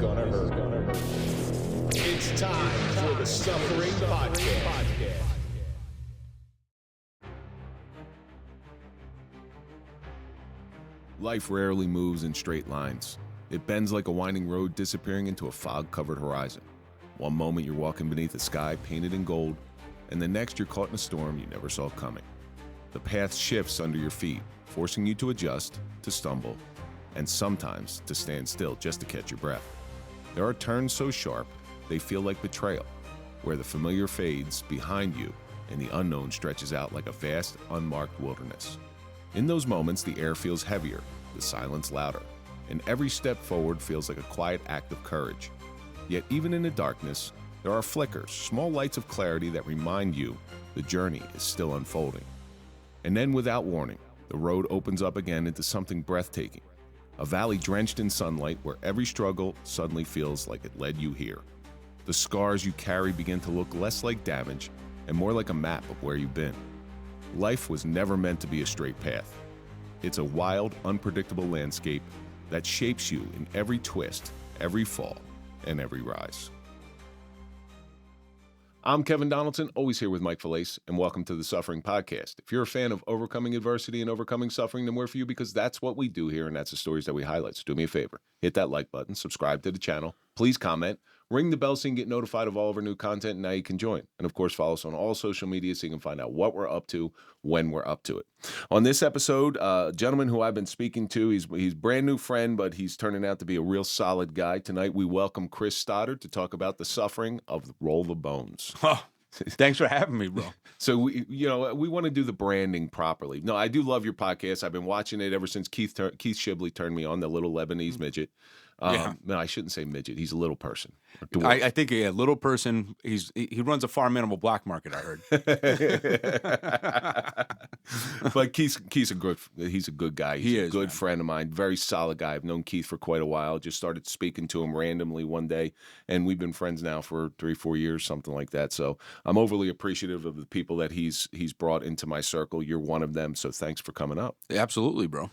gonna hurt. It's time for the Suffering Podcast. Life rarely moves in straight lines. It bends like a winding road, disappearing into a fog-covered horizon. One moment you're walking beneath a sky painted in gold, and the next you're caught in a storm you never saw coming. The path shifts under your feet, forcing you to adjust, to stumble, and sometimes to stand still just to catch your breath. There are turns so sharp, they feel like betrayal, where the familiar fades behind you and the unknown stretches out like a vast, unmarked wilderness. In those moments, the air feels heavier, the silence louder, and every step forward feels like a quiet act of courage. Yet even in the darkness, there are flickers, small lights of clarity that remind you the journey is still unfolding. And then without warning, the road opens up again into something breathtaking. A valley drenched in sunlight where every struggle suddenly feels like it led you here. The scars you carry begin to look less like damage and more like a map of where you've been. Life was never meant to be a straight path. It's a wild, unpredictable landscape that shapes you in every twist, every fall, and every rise. I'm Kevin Donaldson, always here with Mike Falaise, and welcome to the Suffering Podcast. If you're a fan of overcoming adversity and overcoming suffering, then we're for you because that's what we do here, and that's the stories that we highlight. So do me a favor, hit that like button, subscribe to the channel, please comment, ring the bell so you can get notified of all of our new content, and now you can join. And of course, follow us on all social media so you can find out what we're up to when we're up to it. On this episode, a gentleman who I've been speaking to, he's a brand new friend, but he's turning out to be a real solid guy. Tonight, we welcome Chris Stoddard to talk about the suffering of the Roll the Bones. Oh, thanks for having me, bro. So we want to do the branding properly. No, I do love your podcast. I've been watching it ever since Keith Shibley turned me on, the little Lebanese midget. No, I shouldn't say midget. He's a little person. I think a little person. He runs a farm animal black market, I heard. But he's a good guy. He's a good friend of mine. Very solid guy. I've known Keith for quite a while. Just started speaking to him randomly one day, and we've been friends now for 3-4 years, something like that. So I'm overly appreciative of the people that he's brought into my circle. You're one of them. So thanks for coming up. Absolutely, bro.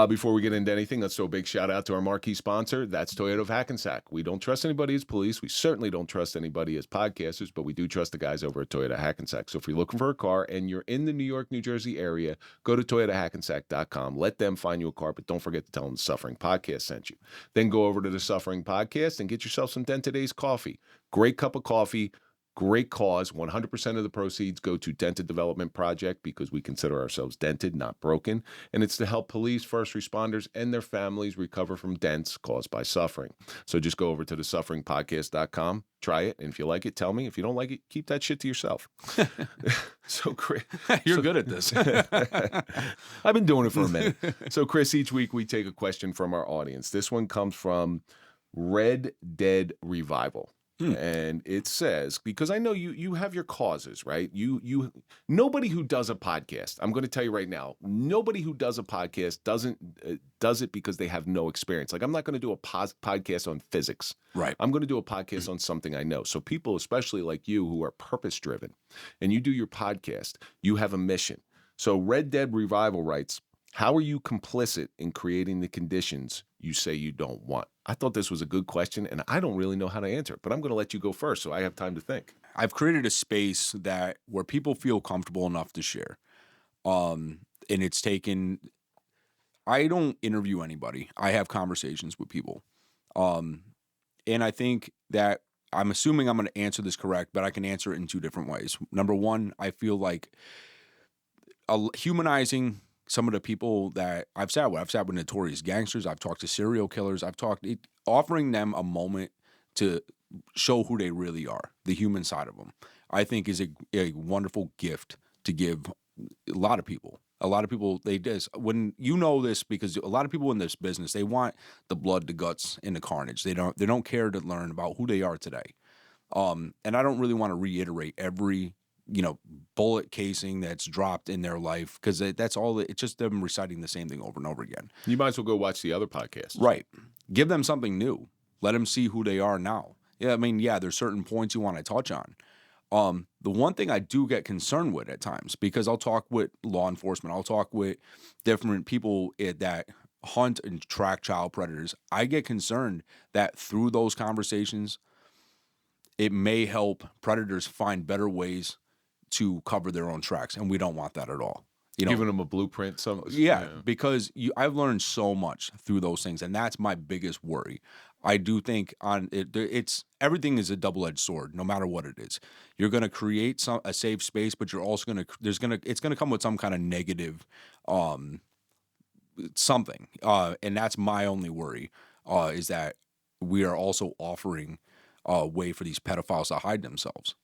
Before we get into anything, let's throw a big shout out to our marquee sponsor. That's Toyota of Hackensack. We don't trust anybody as police. We certainly don't trust anybody as podcasters, but we do trust the guys over at Toyota Hackensack. So if you're looking for a car and you're in the New York, New Jersey area, go to ToyotaHackensack.com. Let them find you a car, but don't forget to tell them the Suffering Podcast sent you. Then go over to the Suffering Podcast and get yourself some Dent Today's coffee. Great cup of coffee. Great cause. 100% of the proceeds go to Dented Development Project because we consider ourselves dented, not broken. And it's to help police, first responders, and their families recover from dents caused by suffering. So just go over to thesufferingpodcast.com, try it. And if you like it, tell me. If you don't like it, keep that shit to yourself. So, Chris. You're good at this. I've been doing it for a minute. So, Chris, each week we take a question from our audience. This one comes from Red Dead Revival. And it says, because I know you have your causes, right? Nobody who does a podcast, I'm going to tell you right now, nobody who does a podcast does it because they have no experience. Like, I'm not going to do a podcast on physics. Right. I'm going to do a podcast on something I know. So people, especially like you, who are purpose driven, and you do your podcast, you have a mission. So Red Dead Revival writes, how are you complicit in creating the conditions you say you don't want? I thought this was a good question, and I don't really know how to answer it, but I'm going to let you go first so I have time to think. I've created a space where people feel comfortable enough to share. And it's taken... I don't interview anybody. I have conversations with people. And I think that I'm assuming I'm going to answer this correct, but I can answer it in two different ways. Number one, I feel like humanizing some of the people that I've sat with. I've sat with notorious gangsters. I've talked to serial killers. Offering them a moment to show who they really are, the human side of them, I think is a wonderful gift to give a lot of people. A lot of people, when you know this, because a lot of people in this business, they want the blood, the guts, and the carnage. They don't care to learn about who they are today. And I don't really want to reiterate every bullet casing that's dropped in their life, because that's all. It's just them reciting the same thing over and over again. You might as well go watch the other podcasts. Right. Give them something new. Let them see who they are now. Yeah, I mean, there's certain points you want to touch on. The one thing I do get concerned with at times, because I'll talk with law enforcement, I'll talk with different people that hunt and track child predators, I get concerned that through those conversations, it may help predators find better ways to cover their own tracks, and we don't want that at all. Giving them a blueprint. Because I've learned so much through those things, and that's my biggest worry. I do think it's everything is a double-edged sword, no matter what it is. You're going to create a safe space, but you're also it's going to come with some kind of negative something, and that's my only worry, is that we are also offering a way for these pedophiles to hide themselves.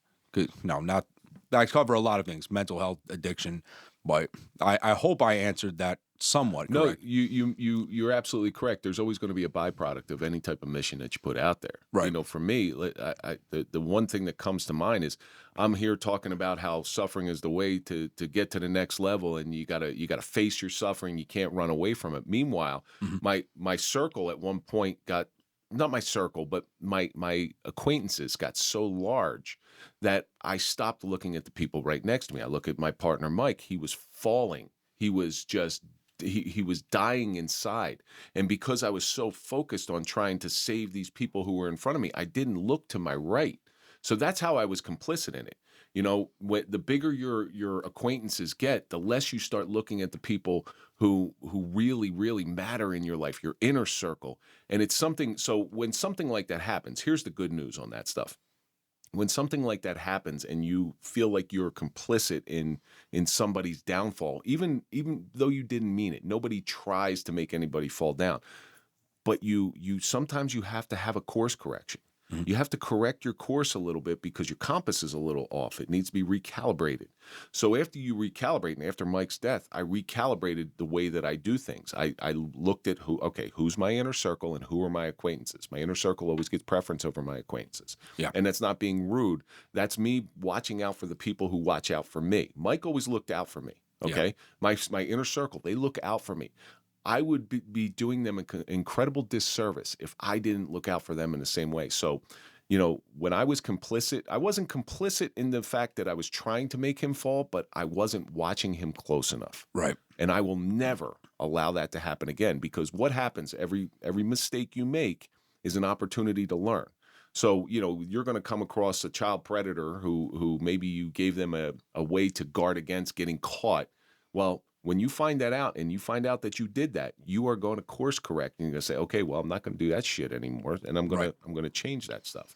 I cover a lot of things, mental health, addiction, but I hope I answered that somewhat correct. No, you're absolutely correct. There's always going to be a byproduct of any type of mission that you put out there. Right. For me, the one thing that comes to mind is I'm here talking about how suffering is the way to get to the next level, and you gotta face your suffering. You can't run away from it. Meanwhile, my circle at one point got, not my circle, but my acquaintances got so large that I stopped looking at the people right next to me. I look at my partner, Mike. He was falling. He was just, he was dying inside. And because I was so focused on trying to save these people who were in front of me, I didn't look to my right. So that's how I was complicit in it. The bigger your acquaintances get, the less you start looking at the people who really, really matter in your life, your inner circle. And it's something, so when something like that happens, here's the good news on that stuff. When something like that happens and you feel like you're complicit in somebody's downfall, even though you didn't mean it, nobody tries to make anybody fall down. But you sometimes you have to have a course correction. You have to correct your course a little bit because your compass is a little off. It needs to be recalibrated. So after you recalibrate, and after Mike's death, I recalibrated the way that I do things. I looked at who's my inner circle and who are my acquaintances. My inner circle always gets preference over my acquaintances. Yeah. And that's not being rude. That's me watching out for the people who watch out for me. Mike always looked out for me. Okay. Yeah. My inner circle, they look out for me. I would be doing them an incredible disservice if I didn't look out for them in the same way. So, when I was complicit, I wasn't complicit in the fact that I was trying to make him fall, but I wasn't watching him close enough. Right. And I will never allow that to happen again, because what happens, every mistake you make is an opportunity to learn. So, you're going to come across a child predator who maybe you gave them a way to guard against getting caught. Well, when you find that out and you find out that you did that, you are going to course correct, and you're going to say, okay, well, I'm not going to do that shit anymore, and I'm going to change that stuff.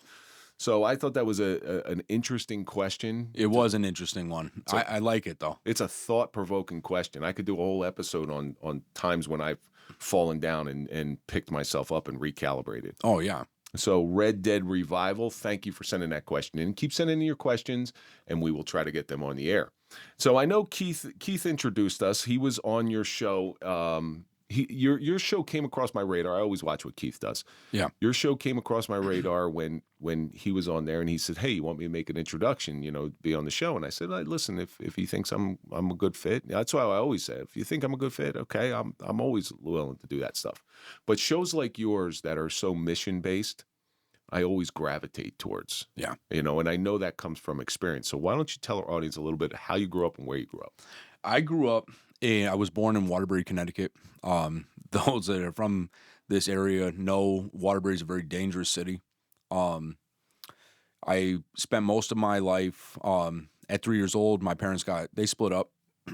So I thought that was an interesting question. It was an interesting one. I like it though. It's a thought-provoking question. I could do a whole episode on times when I've fallen down and picked myself up and recalibrated. Oh yeah. So Red Dead Revival, thank you for sending that question in. Keep sending in your questions, and we will try to get them on the air. So I know Keith introduced us. He was on your show. Your show came across my radar. I always watch what Keith does. Yeah. Your show came across my radar when he was on there, and he said, "Hey, you want me to make an introduction? Be on the show?" And I said, "Listen, if he thinks I'm a good fit, that's why I always say, if you think I'm a good fit, okay, I'm always willing to do that stuff." But shows like yours that are so mission based, I always gravitate towards. Yeah. And I know that comes from experience. So why don't you tell our audience a little bit how you grew up and where you grew up? I was born in Waterbury, Connecticut. Those that are from this area know Waterbury is a very dangerous city. I spent most of my life, at 3 years old, my parents they split up.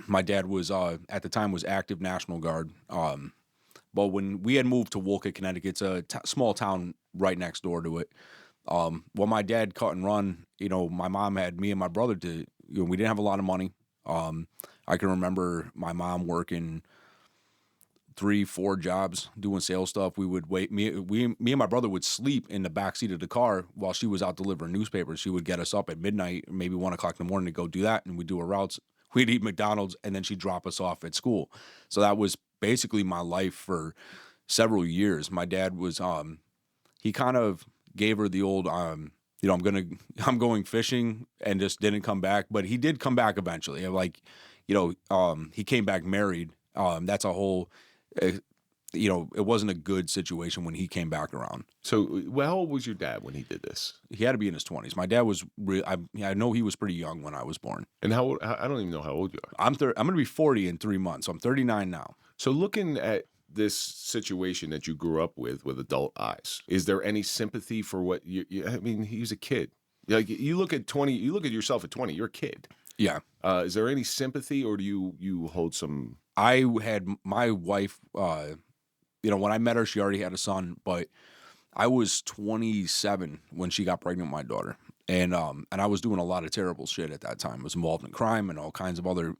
My dad was, at the time, was active National Guard. But when we had moved to Wolcott, Connecticut, it's a small town right next door to it. When my dad cut and run, my mom had me and my brother we didn't have a lot of money. I can remember my mom working 3-4 jobs doing sales stuff. We would wait. Me and my brother would sleep in the back seat of the car while she was out delivering newspapers. She would get us up at midnight, maybe 1 o'clock in the morning, to go do that, and we'd do our routes. We'd eat McDonald's, and then she'd drop us off at school. So that was basically my life for several years. My dad was he kind of gave her the old I'm going fishing, and just didn't come back. But he did come back eventually. He came back married. That's a whole, it wasn't a good situation when he came back around. So how old was your dad when he did this? He had to be in his 20s. My dad was I know he was pretty young when I was born. And how old? I don't even know how old you are. I'm going to be 40 in 3 months. So I'm 39 now. So looking at this situation that you grew up with adult eyes, is there any sympathy for what I mean, he's a kid. Like you look at yourself at 20, you're a kid. Yeah. Is there any sympathy, or do you hold some? I had my wife, when I met her, she already had a son, but I was 27 when she got pregnant with my daughter. And I was doing a lot of terrible shit at that time. I was involved in crime and all kinds of other,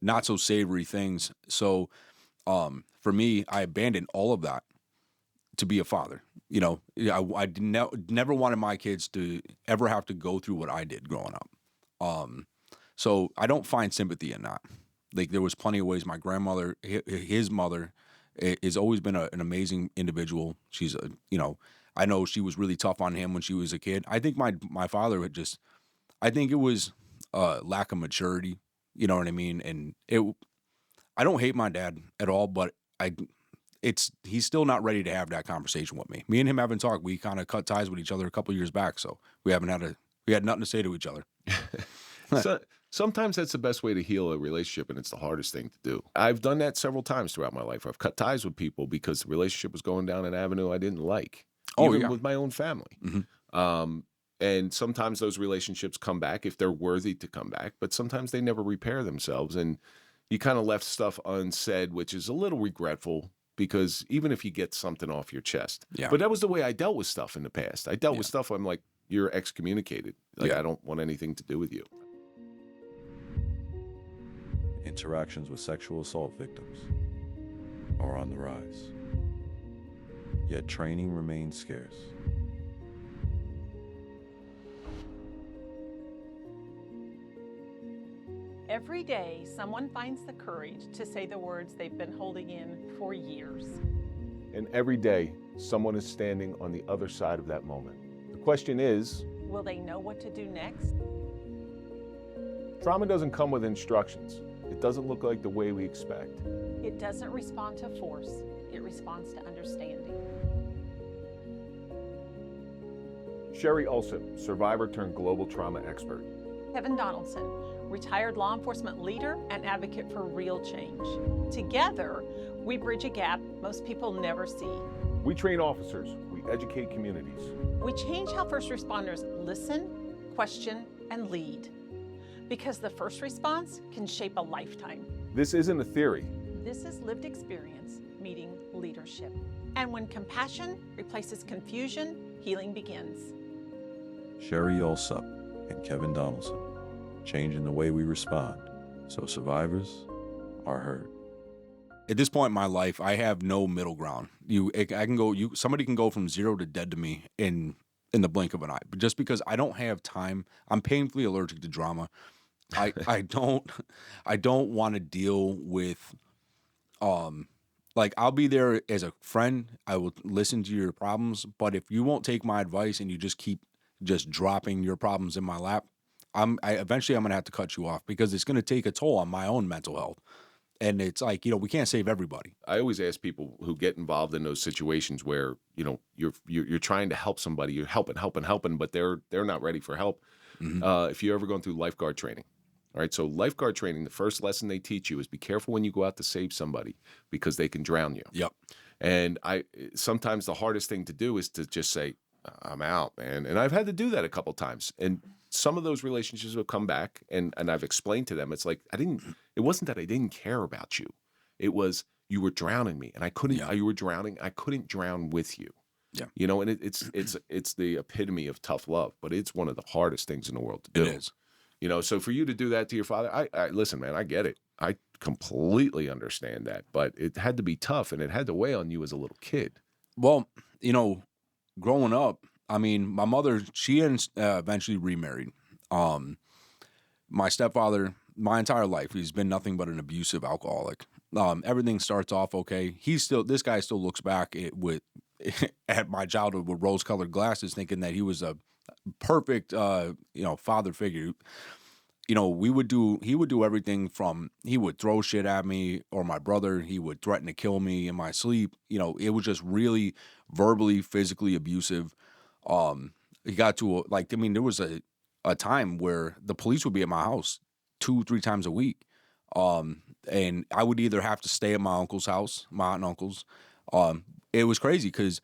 not so savory things. So for me, I abandoned all of that to be a father. I never wanted my kids to ever have to go through what I did growing up. So I don't find sympathy in that. Like there was plenty of ways. My grandmother, his mother, has always been an amazing individual. She's I know she was really tough on him when she was a kid. I think my father I think it was lack of maturity. You know what I mean? And I don't hate my dad at all, but he's still not ready to have that conversation with me. Me and him haven't talked. We kind of cut ties with each other a couple years back, so we had nothing to say to each other. So, sometimes that's the best way to heal a relationship, and it's the hardest thing to do. I've done that several times throughout my life. I've cut ties with people because the relationship was going down an avenue I didn't like, even with my own family. Mm-hmm. And sometimes those relationships come back if they're worthy to come back, but sometimes they never repair themselves, and you kind of left stuff unsaid, which is a little regretful. Because even if you get something off your chest, but that was the way I dealt with stuff in the past. I dealt with stuff. I'm like, you're excommunicated. Like I don't want anything to do with you. Interactions with sexual assault victims are on the rise. Yet training remains scarce. Every day, someone finds the courage to say the words they've been holding in for years. And every day, someone is standing on the other side of that moment. The question is, will they know what to do next? Trauma doesn't come with instructions. It doesn't look like the way we expect. It doesn't respond to force. It responds to understanding. Sherry Ulsip, survivor turned global trauma expert. Kevin Donaldson, retired law enforcement leader and advocate for real change. Together, we bridge a gap most people never see. We train officers. We educate communities. We change how first responders listen, question, and lead. Because the first response can shape a lifetime. This isn't a theory. This is lived experience meeting leadership. And when compassion replaces confusion, healing begins. Sherry Ulsop and Kevin Donaldson, changing the way we respond so survivors are heard. At this point in my life, I have no middle ground. Somebody can go from zero to dead to me in the blink of an eye. But just because I don't have time, I'm painfully allergic to drama. I don't want to deal with I'll be there as a friend. I will listen to your problems, but if you won't take my advice and you just keep just dropping your problems in my lap, eventually I'm going to have to cut you off because it's going to take a toll on my own mental health. And it's like, we can't save everybody. I always ask people who get involved in those situations where, you're trying to help somebody, you're helping, but they're not ready for help. Mm-hmm. If you're ever going through lifeguard training, all right, so lifeguard training, the first lesson they teach you is be careful when you go out to save somebody because they can drown you. Yep. And sometimes the hardest thing to do is to just say, I'm out, man. And I've had to do that a couple times. And some of those relationships have come back and I've explained to them, it's like, it wasn't that I didn't care about you. It was, you were drowning me and I couldn't, you were drowning. I couldn't drown with you. Yeah. And it's the epitome of tough love, but it's one of the hardest things in the world to do. It is. So for you to do that to your father, I listen, man, I get it. I completely understand that, but it had to be tough and it had to weigh on you as a little kid. Well, growing up, I mean, my mother, she eventually remarried. My stepfather, my entire life, he's been nothing but an abusive alcoholic. Everything starts off okay. This guy still looks back at my childhood with rose-colored glasses, thinking that he was a perfect, father figure. He would do everything from, he would throw shit at me or my brother. He would threaten to kill me in my sleep. It was just really verbally, physically abusive. He got to there was a time where the police would be at my house 2-3 times a week. And I would either have to stay at my uncle's house, my aunt and uncle's. It was crazy because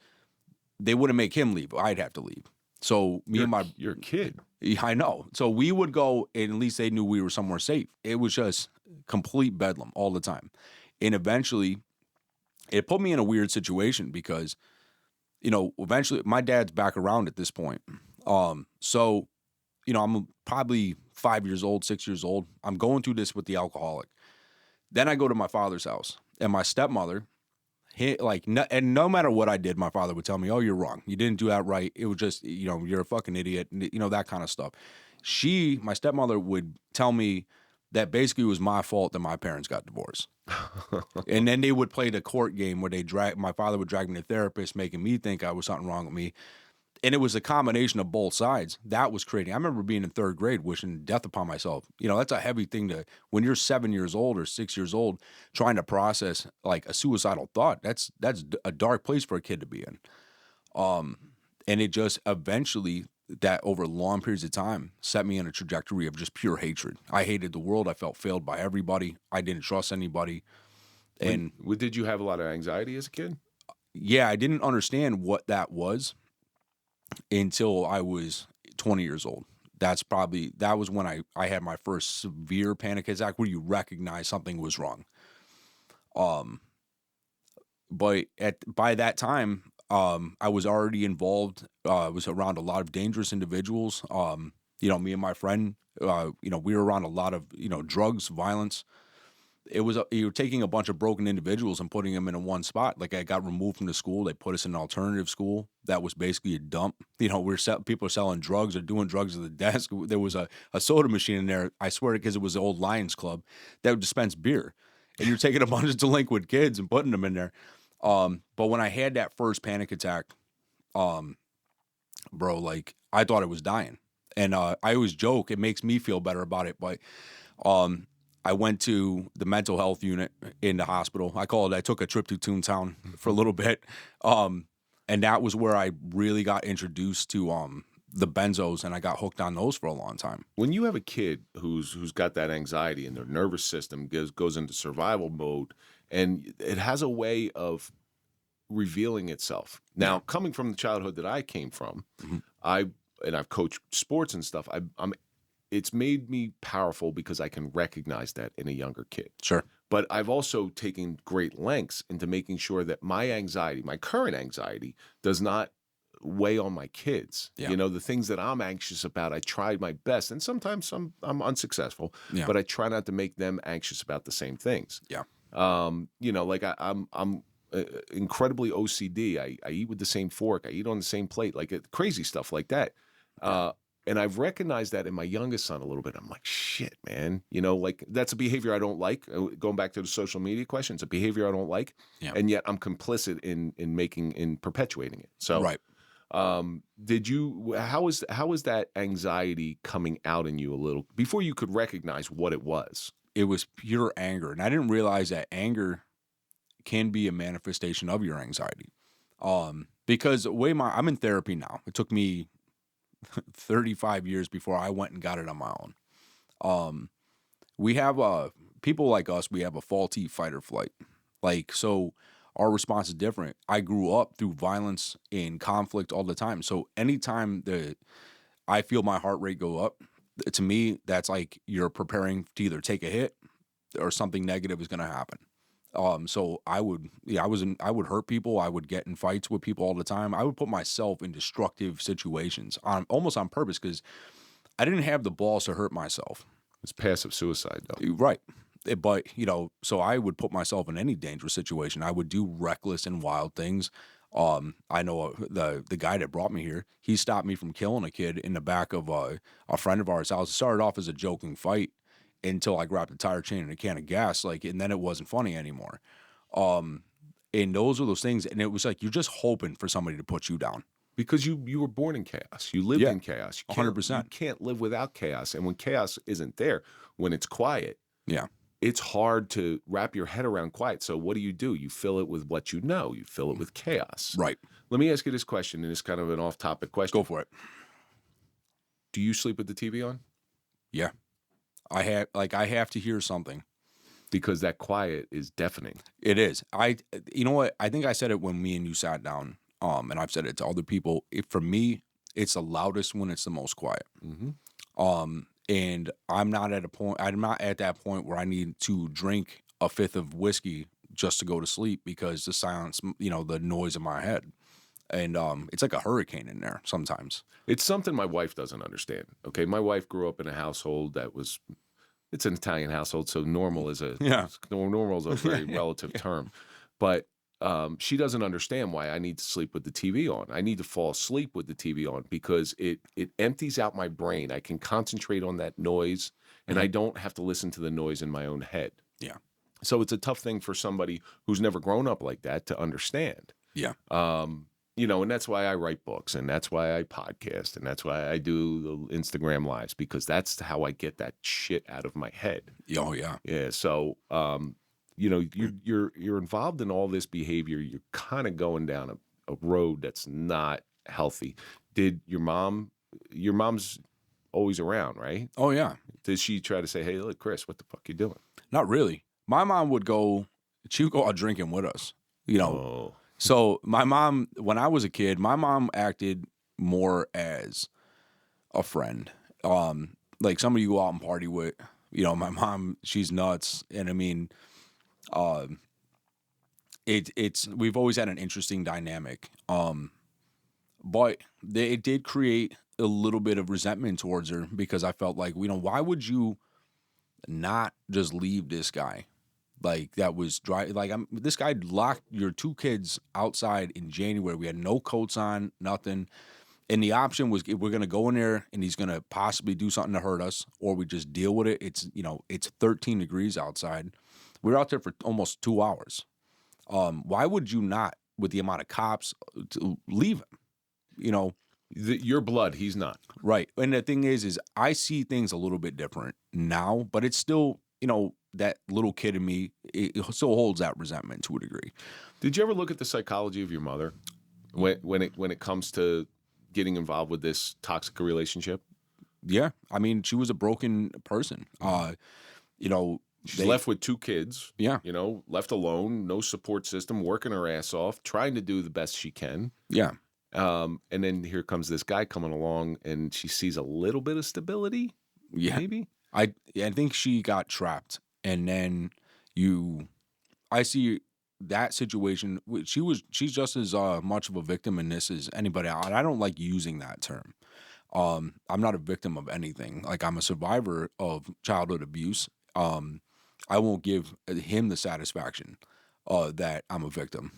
they wouldn't make him leave. I'd have to leave. So You're a kid. I know. So we would go, and at least they knew we were somewhere safe. It was just complete bedlam all the time. And eventually, it put me in a weird situation because, eventually my dad's back around at this point. So, I'm probably 5 years old, 6 years old. I'm going through this with the alcoholic. Then I go to my father's house, and my stepmother, and no matter what I did, my father would tell me, "Oh, you're wrong. You didn't do that right. It was just, you're a fucking idiot." That kind of stuff. My stepmother would tell me that basically it was my fault that my parents got divorced. And then they would play the court game where my father would drag me to a therapist, making me think I was something wrong with me. And it was a combination of both sides. That was creating. I remember being in third grade wishing death upon myself. That's a heavy thing when you're 7 years old or 6 years old, trying to process like a suicidal thought. That's a dark place for a kid to be in. And it just eventually, that over long periods of time, set me in a trajectory of just pure hatred. I hated the world. I felt failed by everybody. I didn't trust anybody. And Did you have a lot of anxiety as a kid? yeah, I didn't understand what that was until I was 20 years old. That was when I had my first severe panic attack where you recognize something was wrong. But by that time, I was already involved. I was around a lot of dangerous individuals. Me and my friend, we were around a lot of, drugs, violence. You were taking a bunch of broken individuals and putting them in one spot. Like, I got removed from the school. They put us in an alternative school that was basically a dump. People are selling drugs or doing drugs at the desk. There was a soda machine in there. I swear, because it was the old Lions Club that would dispense beer. And you're taking a bunch of delinquent kids and putting them in there. But when I had that first panic attack, bro, like, I thought I was dying. And I always joke, it makes me feel better about it. But I went to the mental health unit in the hospital. I took a trip to Toontown for a little bit. And that was where I really got introduced to the benzos, and I got hooked on those for a long time. When you have a kid who's got that anxiety and their nervous system goes into survival mode, and it has a way of revealing itself. Now, coming from the childhood that I came from, I've coached sports and stuff. It's made me powerful because I can recognize that in a younger kid. Sure. But I've also taken great lengths into making sure that my anxiety, my current anxiety, does not weigh on my kids. Yeah. The things that I'm anxious about, I tried my best, and sometimes I'm unsuccessful. Yeah. But I try not to make them anxious about the same things. Yeah. I'm incredibly OCD. I eat with the same fork. I eat on the same plate. Like crazy stuff like that. And I've recognized that in my youngest son a little bit. I'm like, shit, man. Like, that's a behavior I don't like. Going back to the social media question, it's a behavior I don't like. Yeah. And yet I'm complicit in perpetuating it. So, right. how was that anxiety coming out in you a little before you could recognize what it was? It was pure anger. And I didn't realize that anger can be a manifestation of your anxiety. Because I'm in therapy now. It took me 35 years before I went and got it on my own. We have people like us, we have a faulty fight or flight. Like, so our response is different. I grew up through violence and conflict all the time. So anytime that I feel my heart rate go up, to me, that's like you're preparing to either take a hit or something negative is going to happen. So I would hurt people. I would get in fights with people all the time. I would put myself in destructive situations almost on purpose because I didn't have the balls to hurt myself. It's passive suicide, though. Right. But, so I would put myself in any dangerous situation. I would do reckless and wild things. I know the guy that brought me here, he stopped me from killing a kid in the back of a friend of ours' house. It started off as a joking fight until I grabbed a tire chain and a can of gas, and then it wasn't funny anymore. And those are those things, and it was like you're just hoping for somebody to put you down. Because you were born in chaos. You lived in chaos. 100%. You can't live without chaos. And when chaos isn't there, when it's quiet, it's hard to wrap your head around quiet. So what do? You fill it with what you know. You fill it with chaos. Right. Let me ask you this question, and it's kind of an off-topic question. Go for it. Do you sleep with the TV on? Yeah. I have to hear something. because that quiet is deafening. It is. You know what? I think I said it when me and you sat down. And I've said it to other people. For me, it's the loudest when it's the most quiet. And I'm not at that point where I need to drink a fifth of whiskey just to go to sleep because the silence, the noise in my head. And it's like a hurricane in there sometimes. It's something my wife doesn't understand. Okay, my wife grew up in a household it's an Italian household, so normal is a very relative term. But she doesn't understand why I need to sleep with the TV on. I need to fall asleep with the TV on because it empties out my brain. I can concentrate on that noise, and I don't have to listen to the noise in my own head. Yeah. So it's a tough thing for somebody who's never grown up like that to understand. Yeah. And that's why I write books, and that's why I podcast, and that's why I do the Instagram lives, because that's how I get that shit out of my head. Oh yeah. Yeah. So, you're involved in all this behavior. You're kind of going down a road that's not healthy. Did your mom's always around, right? Oh yeah. Did she try to say, hey, look, Chris, what the fuck you doing? Not really. My mom would go out drinking with us, Oh. So my mom, when I was a kid, my mom acted more as a friend. Like somebody you go out and party with. My mom, she's nuts. And I mean, we've always had an interesting dynamic. But it did create a little bit of resentment towards her because I felt like, why would you not just leave this guy? Like that was dry. Like this guy locked your two kids outside in January. We had no coats on, nothing. And the option was we're going to go in there and he's going to possibly do something to hurt us, or we just deal with it. It's 13 degrees outside. We were out there for almost 2 hours. Why would you not, with the amount of cops, to leave him? Your blood, he's not. Right. And the thing is I see things a little bit different now, but it's still, that little kid in me, it still holds that resentment to a degree. Did you ever look at the psychology of your mother when it comes to getting involved with this toxic relationship? Yeah. I mean, she was a broken person. She's left with two kids. Yeah. Left alone, no support system, working her ass off, trying to do the best she can. Yeah. And then here comes this guy coming along, and she sees a little bit of stability. Yeah. Maybe. I think she got trapped, and then I see that situation. She's just as much of a victim in this as anybody else. I don't like using that term. I'm not a victim of anything. Like I'm a survivor of childhood abuse. I won't give him the satisfaction that I'm a victim.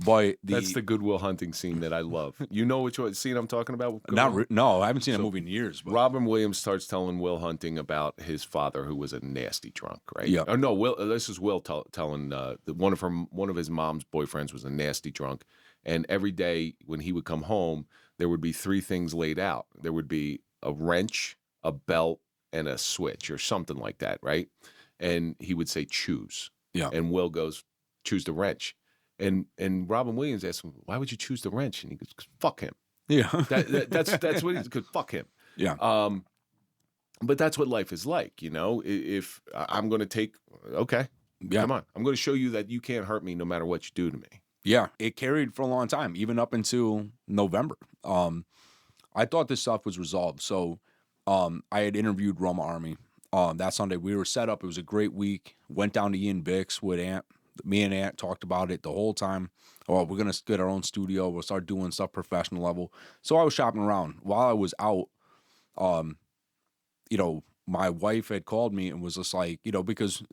But that's the Good Will Hunting scene that I love. You know which scene I'm talking about? No, I haven't seen that movie in years. But. Robin Williams starts telling Will Hunting about his father, who was a nasty drunk, right? Yeah. Oh no, Will. This is Will telling one of his mom's boyfriends was a nasty drunk, and every day when he would come home, there would be three things laid out. There would be a wrench, a belt, and a switch, or something like that, right? And he would say, "Choose." Yeah. And Will goes, "Choose the wrench." And Robin Williams asked him, "Why would you choose the wrench?" And he goes, "Fuck him." Yeah. That's what he's because fuck him. Yeah. But that's what life is like, If I'm going to take, okay, yeah. Come on, I'm going to show you that you can't hurt me no matter what you do to me. Yeah, it carried for a long time, even up until November. I thought this stuff was resolved. So I had interviewed Roma Army that Sunday. We were set up. It was a great week. Went down to Ian Bix with Ant. Me and Ant talked about it the whole time. Oh, we're going to get our own studio. We'll start doing stuff professional level. So I was shopping around. While I was out, my wife had called me and was just like, because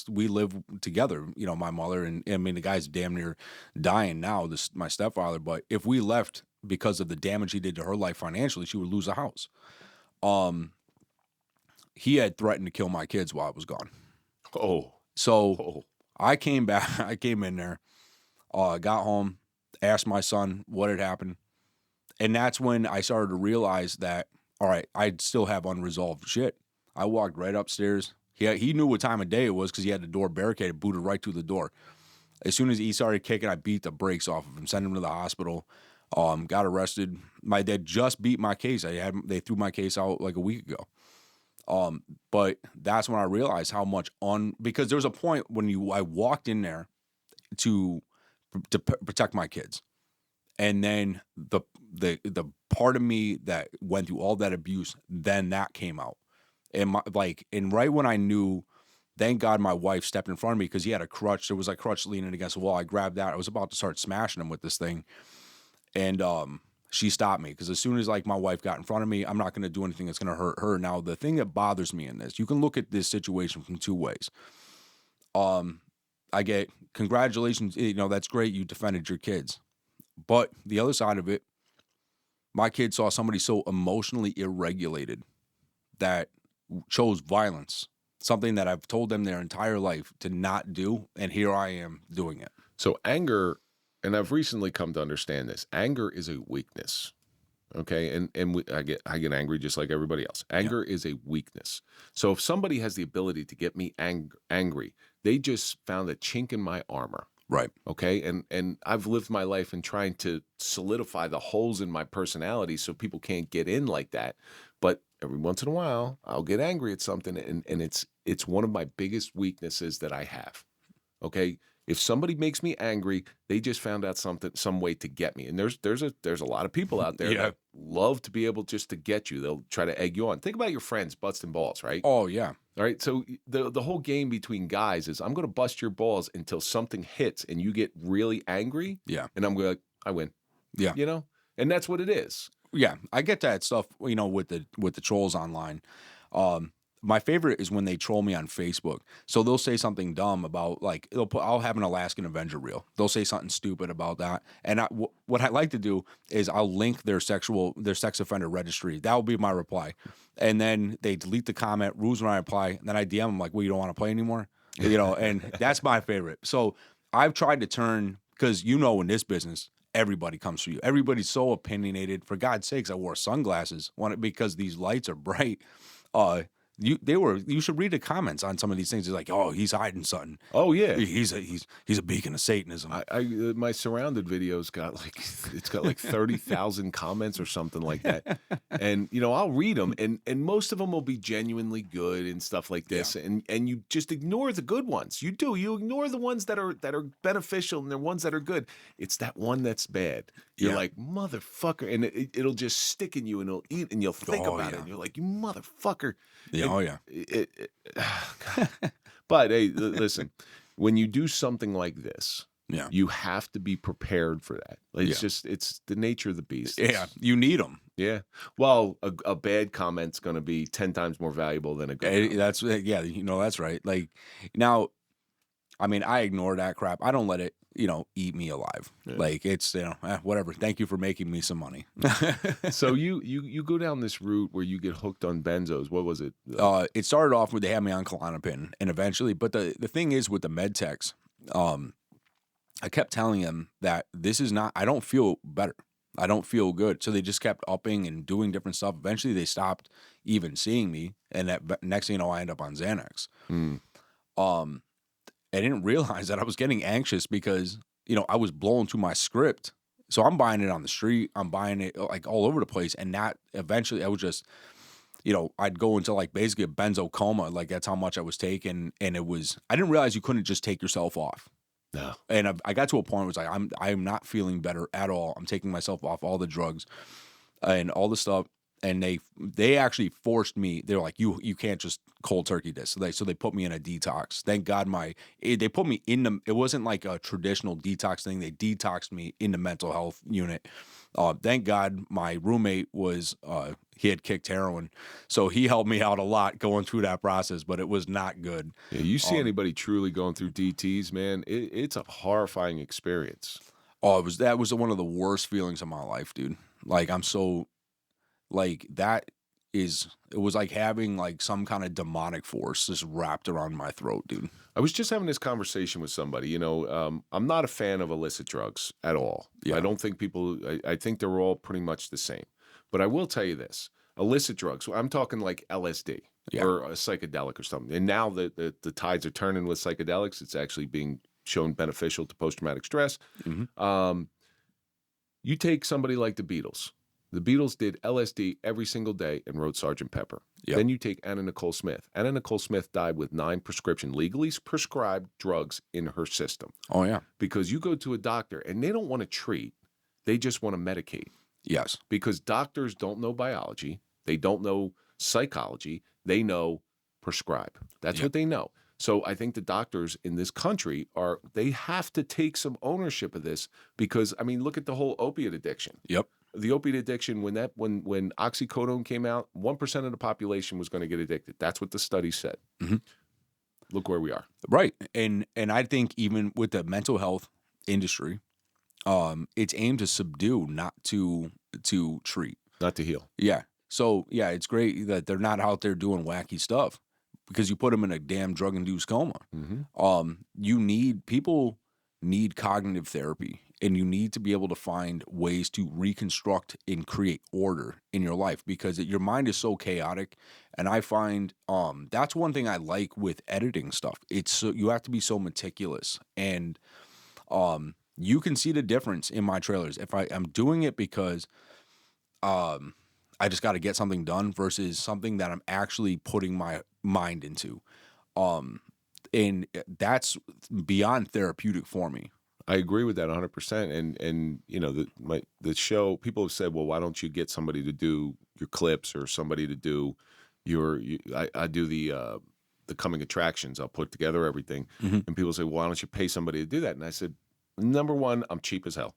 we live together, my mother, and I mean, the guy's damn near dying now, my stepfather. But if we left because of the damage he did to her life financially, she would lose a house. He had threatened to kill my kids while I was gone. I came back. I came in there, got home, asked my son what had happened. And that's when I started to realize that, all right, I still have unresolved shit. I walked right upstairs. He knew what time of day it was because he had the door barricaded, booted right through the door. As soon as he started kicking, I beat the brakes off of him, sent him to the hospital, got arrested. My dad just beat my case. They threw my case out like a week ago. But that's when I realized how much because there was a point when I walked in there to protect my kids. And then the part of me that went through all that abuse, then that came out. And and right when I knew, thank God my wife stepped in front of me because he had a crutch. There was a crutch leaning against the wall. I grabbed that. I was about to start smashing him with this thing. And she stopped me because as soon as like my wife got in front of me, I'm not going to do anything that's going to hurt her. Now, the thing that bothers me in this, you can look at this situation from two ways. I get congratulations, that's great. You defended your kids. But the other side of it, my kid saw somebody so emotionally irregulated that chose violence, something that I've told them their entire life to not do, and here I am doing it. So anger, and I've recently come to understand this, anger is a weakness. Okay, I get angry just like everybody else. Anger is a weakness. So if somebody has the ability to get me angry, they just found a chink in my armor. Right. Okay. And I've lived my life in trying to solidify the holes in my personality so people can't get in like that. But every once in a while, I'll get angry at something, and it's one of my biggest weaknesses that I have. Okay. If somebody makes me angry, they just found out some way to get me. And there's a lot of people out there that love to be able just to get you. They'll try to egg you on. Think about your friends busting balls, right? Oh yeah. All right. So the whole game between guys is I'm going to bust your balls until something hits and you get really angry. Yeah. And I'm going to, I win. Yeah. And that's what it is. Yeah. I get that stuff, with the trolls online. My favorite is when they troll me on Facebook. So they'll say something dumb about I'll have an Alaskan Avenger reel. They'll say something stupid about that. And what I like to do is I'll link their sex offender registry. That will be my reply. And then they delete the comment, rules when I reply. And then I DM them like, well, you don't want to play anymore? And that's my favorite. So I've tried to turn, because in this business, everybody comes for you. Everybody's so opinionated. For God's sakes, I wore sunglasses because these lights are bright. You should read the comments on some of these things. It's like, oh, he's hiding something. Oh yeah, he's a beacon of Satanism. My Surrounded video's got it's got 30,000 comments or something like that, and I'll read them, and most of them will be genuinely good and stuff like this, and you just ignore the good ones. You ignore the ones that are beneficial and the ones that are good. It's that one that's bad. You're like, motherfucker, and it'll just stick in you, and it'll eat, and you'll think about it, and you're like, you motherfucker. Yeah, But hey, listen, when you do something like this, you have to be prepared for that. It's the nature of the beast. You need them. Yeah. Well, a bad comment's going to be 10 times more valuable than a good comment. That's right. Now, I ignore that crap. I don't let it, eat me alive. Yeah. It's, whatever. Thank you for making me some money. So you go down this route where you get hooked on benzos. What was it? It started off with they had me on Klonopin, and eventually, but the thing is with the med techs, I kept telling them that this is not, I don't feel better. I don't feel good. So they just kept upping and doing different stuff. Eventually they stopped even seeing me. And that next thing you know, I end up on Xanax. I didn't realize that I was getting anxious because, I was blowing through my script. So I'm buying it on the street. I'm buying it all over the place. And that eventually I was just, I'd go into basically a benzo coma. That's how much I was taking. And I didn't realize you couldn't just take yourself off. No. And I got to a point where it's I'm not feeling better at all. I'm taking myself off all the drugs and all the stuff. And they actually forced me. They're like, you can't just cold turkey this. So they put me in a detox. Thank God they put me in it wasn't like a traditional detox thing. They detoxed me in the mental health unit. Thank God my roommate he had kicked heroin. So he helped me out a lot going through that process, but it was not good. Yeah, you see anybody truly going through DTs, man, it's a horrifying experience. Oh, that was one of the worst feelings of my life, dude. I'm so... it was like having some kind of demonic force just wrapped around my throat, dude. I was just having this conversation with somebody, I'm not a fan of illicit drugs at all. Yeah. I don't think I think they're all pretty much the same. But I will tell you this, illicit drugs, I'm talking like LSD or a psychedelic or something. And now the tides are turning with psychedelics. It's actually being shown beneficial to post-traumatic stress. Mm-hmm. You take somebody like the Beatles. The Beatles did LSD every single day and wrote Sgt. Pepper. Yep. Then you take Anna Nicole Smith. Anna Nicole Smith died with 9 legally prescribed drugs in her system. Oh, yeah. Because you go to a doctor and they don't want to treat, they just want to medicate. Yes. Because doctors don't know biology, they don't know psychology, they know prescribe. That's what they know. So I think the doctors in this country they have to take some ownership of this because, I mean, look at the whole opiate addiction. Yep. The opiate addiction, when oxycodone came out, 1% of the population was going to get addicted. That's what the study said. Mm-hmm. Look where we are. Right. And I think even with the mental health industry, it's aimed to subdue, not to treat. Not to heal. Yeah. So, yeah, it's great that they're not out there doing wacky stuff because you put them in a damn drug-induced coma. Mm-hmm. People need cognitive therapy, and you need to be able to find ways to reconstruct and create order in your life because your mind is so chaotic. And I find that's one thing I like with editing stuff. You have to be so meticulous, and you can see the difference in my trailers. If I'm doing it because I just got to get something done versus something that I'm actually putting my mind into. And that's beyond therapeutic for me. I agree with that 100%. And you know, the show, people have said, well, why don't you get somebody to do your clips or somebody to do I do the coming attractions. I'll put together everything. Mm-hmm. And people say, well, why don't you pay somebody to do that? And I said, number one, I'm cheap as hell.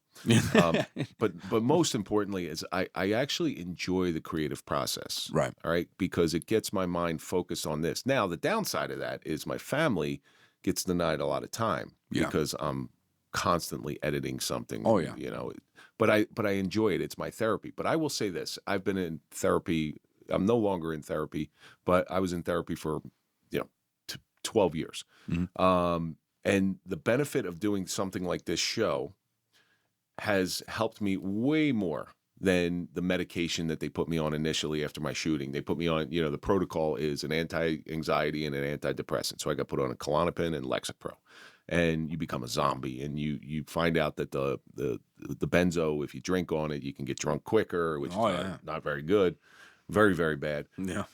But most importantly is I actually enjoy the creative process. Right. All right. Because it gets my mind focused on this. Now, the downside of that is my family gets denied a lot of time because I'm constantly editing something. Oh, yeah. You know, but I enjoy it. It's my therapy. But I will say this. I've been in therapy. I'm no longer in therapy, but I was in therapy for, 12 years. Mm-hmm. And the benefit of doing something like this show has helped me way more than the medication that they put me on initially after my shooting. They put me on, the protocol is an anti-anxiety and an antidepressant. So I got put on a Klonopin and Lexapro. And you become a zombie, and you find out that the benzo, if you drink on it, you can get drunk quicker, which is not very good, very, very bad. Yeah.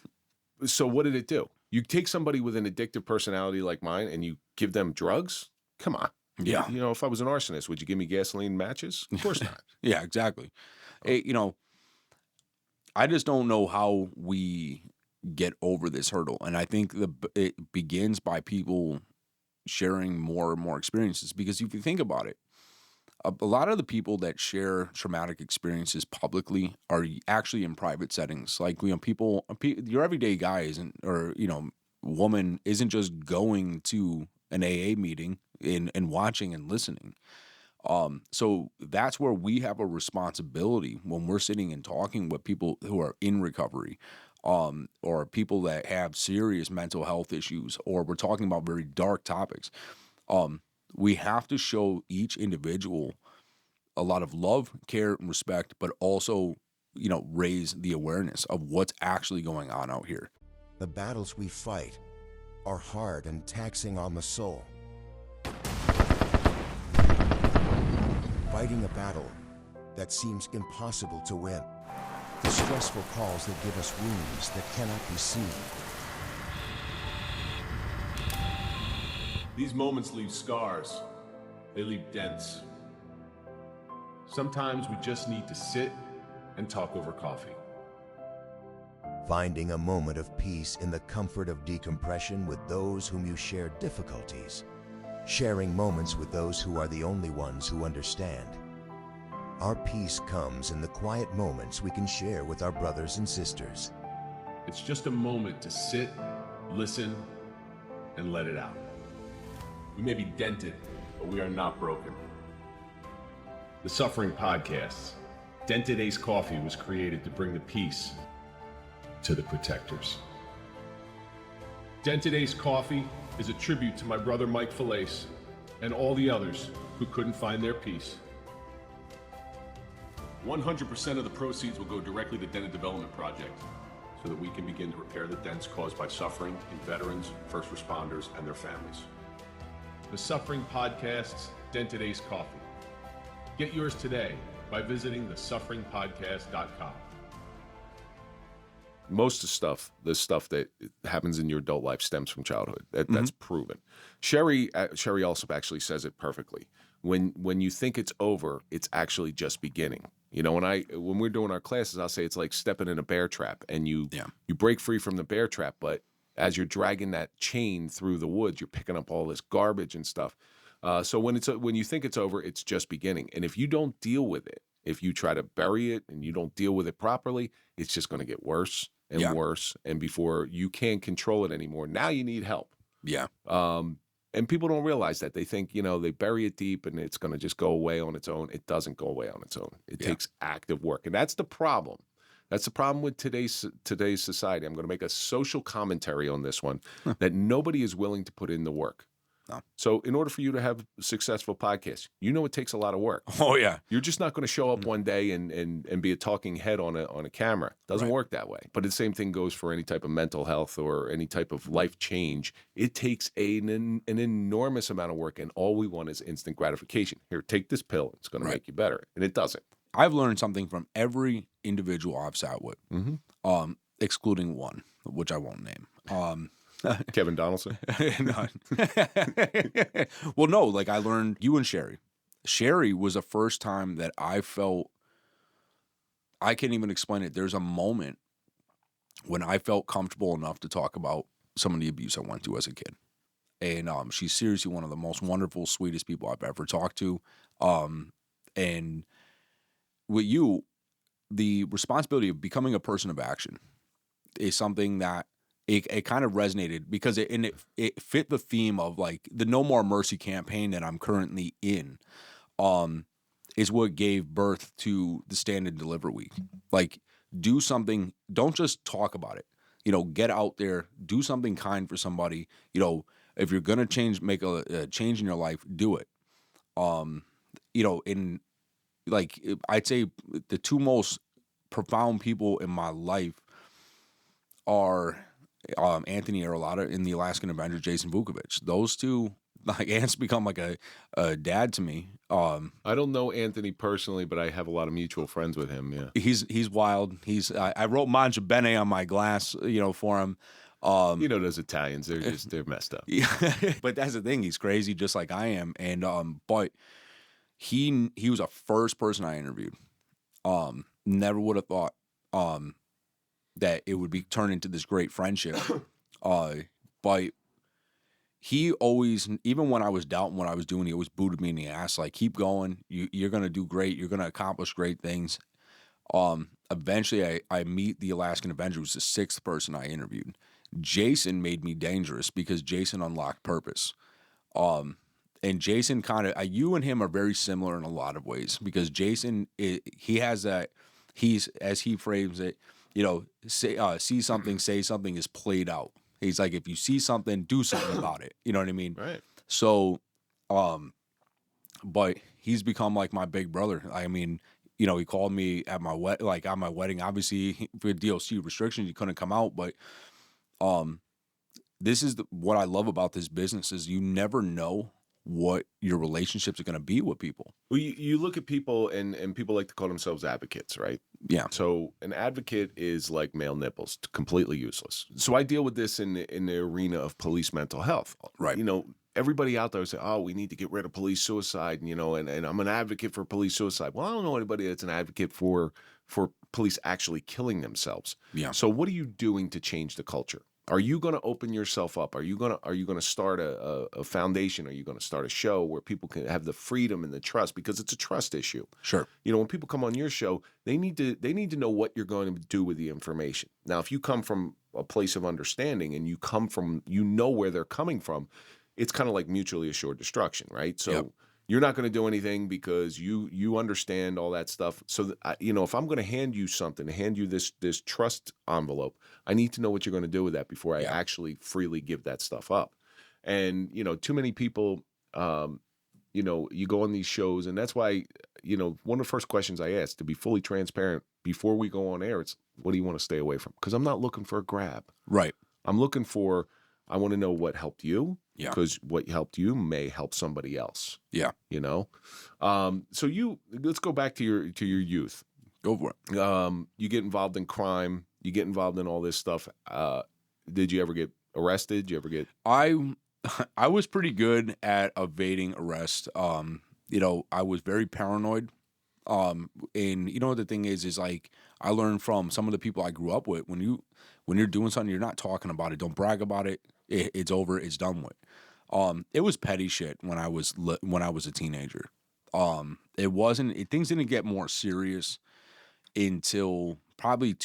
So what did it do? You take somebody with an addictive personality like mine, and you give them drugs? Come on. Yeah. If I was an arsonist, would you give me gasoline and matches? Of course not. Yeah, exactly. I just don't know how we get over this hurdle, and I think it begins by people sharing more and more experiences, because if you think about it, a lot of the people that share traumatic experiences publicly are actually in private settings. Like, people, your everyday guy woman isn't just going to an AA meeting and watching and listening. So that's where we have a responsibility when we're sitting and talking with people who are in recovery, or people that have serious mental health issues, or we're talking about very dark topics. We have to show each individual a lot of love, care, and respect, but also, raise the awareness of what's actually going on out here. The battles we fight are hard and taxing on the soul. Fighting a battle that seems impossible to win. The stressful calls that give us wounds that cannot be seen. These moments leave scars. They leave dents. Sometimes we just need to sit and talk over coffee. Finding a moment of peace in the comfort of decompression with those whom you share difficulties. Sharing moments with those who are the only ones who understand. Our peace comes in the quiet moments we can share with our brothers and sisters. It's just a moment to sit, listen, and let it out. We may be dented, but we are not broken. The Suffering Podcast, Dented Ace Coffee, was created to bring the peace to the protectors. Dented Ace Coffee is a tribute to my brother Mike Falaise and all the others who couldn't find their peace. 100% of the proceeds will go directly to Dented Development Project so that we can begin to repair the dents caused by suffering in veterans, first responders, and their families. The Suffering Podcast's Dented Ace Coffee. Get yours today by visiting thesufferingpodcast.com. Most of the stuff that happens in your adult life stems from childhood. That's proven. Sherry also actually says it perfectly. When you think it's over, it's actually just beginning. You know, when we're doing our classes, I'll say it's like stepping in a bear trap, and you break free from the bear trap, but as you're dragging that chain through the woods, you're picking up all this garbage and stuff. So when you think it's over, it's just beginning. And if you don't deal with it, if you try to bury it and you don't deal with it properly, it's just going to get worse and worse. And before you can't control it anymore, now you need help. Yeah. And people don't realize that. They think, they bury it deep and it's going to just go away on its own. It doesn't go away on its own. It takes active work. And that's the problem. That's the problem with today's society. I'm going to make a social commentary on this one, that nobody is willing to put in the work. No. So in order for you to have a successful podcast, it takes a lot of work. Oh, yeah. You're just not going to show up one day and be a talking head on a camera. It doesn't work that way. But the same thing goes for any type of mental health or any type of life change. It takes an enormous amount of work, and all we want is instant gratification. Here, take this pill. It's going to make you better. And it doesn't. I've learned something from every individual I've sat with, excluding one, which I won't name. Kevin Donaldson? Well, no, like I learned you and Sherry. Sherry was the first time that I felt, I can't even explain it. There's a moment when I felt comfortable enough to talk about some of the abuse I went through as a kid. And she's seriously one of the most wonderful, sweetest people I've ever talked to. And with you, the responsibility of becoming a person of action is something that it kind of resonated because it fit the theme of like the No More Mercy campaign that I'm currently in, is what gave birth to the Stand and Deliver Week. Like, do something, don't just talk about it. Get out there, do something kind for somebody. If you're gonna make a change in your life, do it. In like I'd say the two most profound people in my life are Anthony Arlotta and the Alaskan Avenger Jason Vukovic. Those two, like, Ant's become like a dad to me. I don't know Anthony personally, but I have a lot of mutual friends with him. Yeah, he's wild. I wrote Mangia Bene on my glass, for him. Those Italians, they're messed up. Yeah. But that's the thing. He's crazy, just like I am. And but he was the first person I interviewed. Never would have thought that it would be turned into this great friendship. But he always, even when I was doubting what I was doing, he always booted me in the ass. Like, keep going. You're going to do great. You're going to accomplish great things. Eventually I meet the Alaskan Avenger, who's the sixth person I interviewed. Jason made me dangerous because Jason unlocked purpose. And Jason you and him are very similar in a lot of ways because Jason, he has that, he's, as he frames it, see something, say something is played out. He's like, if you see something, do something about it. You know what I mean? Right. So, but he's become like my big brother. I mean, he called me at my on my wedding. Obviously, for DOC restrictions, you couldn't come out. But this is what I love about this business is you never know what your relationships are going to be with people. Well, you look at people and people like to call themselves advocates, right? Yeah. So an advocate is like male nipples, completely useless. So I deal with this in the arena of police mental health. Right. Everybody out there say, oh, we need to get rid of police suicide, and I'm an advocate for police suicide. Well, I don't know anybody that's an advocate for police actually killing themselves. Yeah. So what are you doing to change the culture? Are you going to open yourself up? Are you going to start a foundation? Are you going to start a show where people can have the freedom and the trust, because it's a trust issue? Sure. When people come on your show, they need to know what you're going to do with the information. Now, if you come from a place of understanding and you come from, where they're coming from, it's kind of like mutually assured destruction, right? So Yep. You're not going to do anything because you understand all that stuff. So, if I'm going to hand you something, hand you this trust envelope, I need to know what you're going to do with that before I actually freely give that stuff up. And, too many people, you go on these shows, and that's why, one of the first questions I ask, to be fully transparent before we go on air, it's, what do you want to stay away from? Because I'm not looking for a grab. Right. I'm looking for I want to know what helped you. Yeah. Because what helped you may help somebody else. Yeah. You know? So let's go back to your youth. Go for it. You get involved in crime, you get involved in all this stuff. Did you ever get arrested? Did you ever get I was pretty good at evading arrest. You know, I was very paranoid. And you know, the thing is like, I learned from some of the people I grew up with, when you're doing something, you're not talking about it. Don't brag about it. It's over. It's done with. It was petty shit when I was a teenager. Things didn't get more serious until probably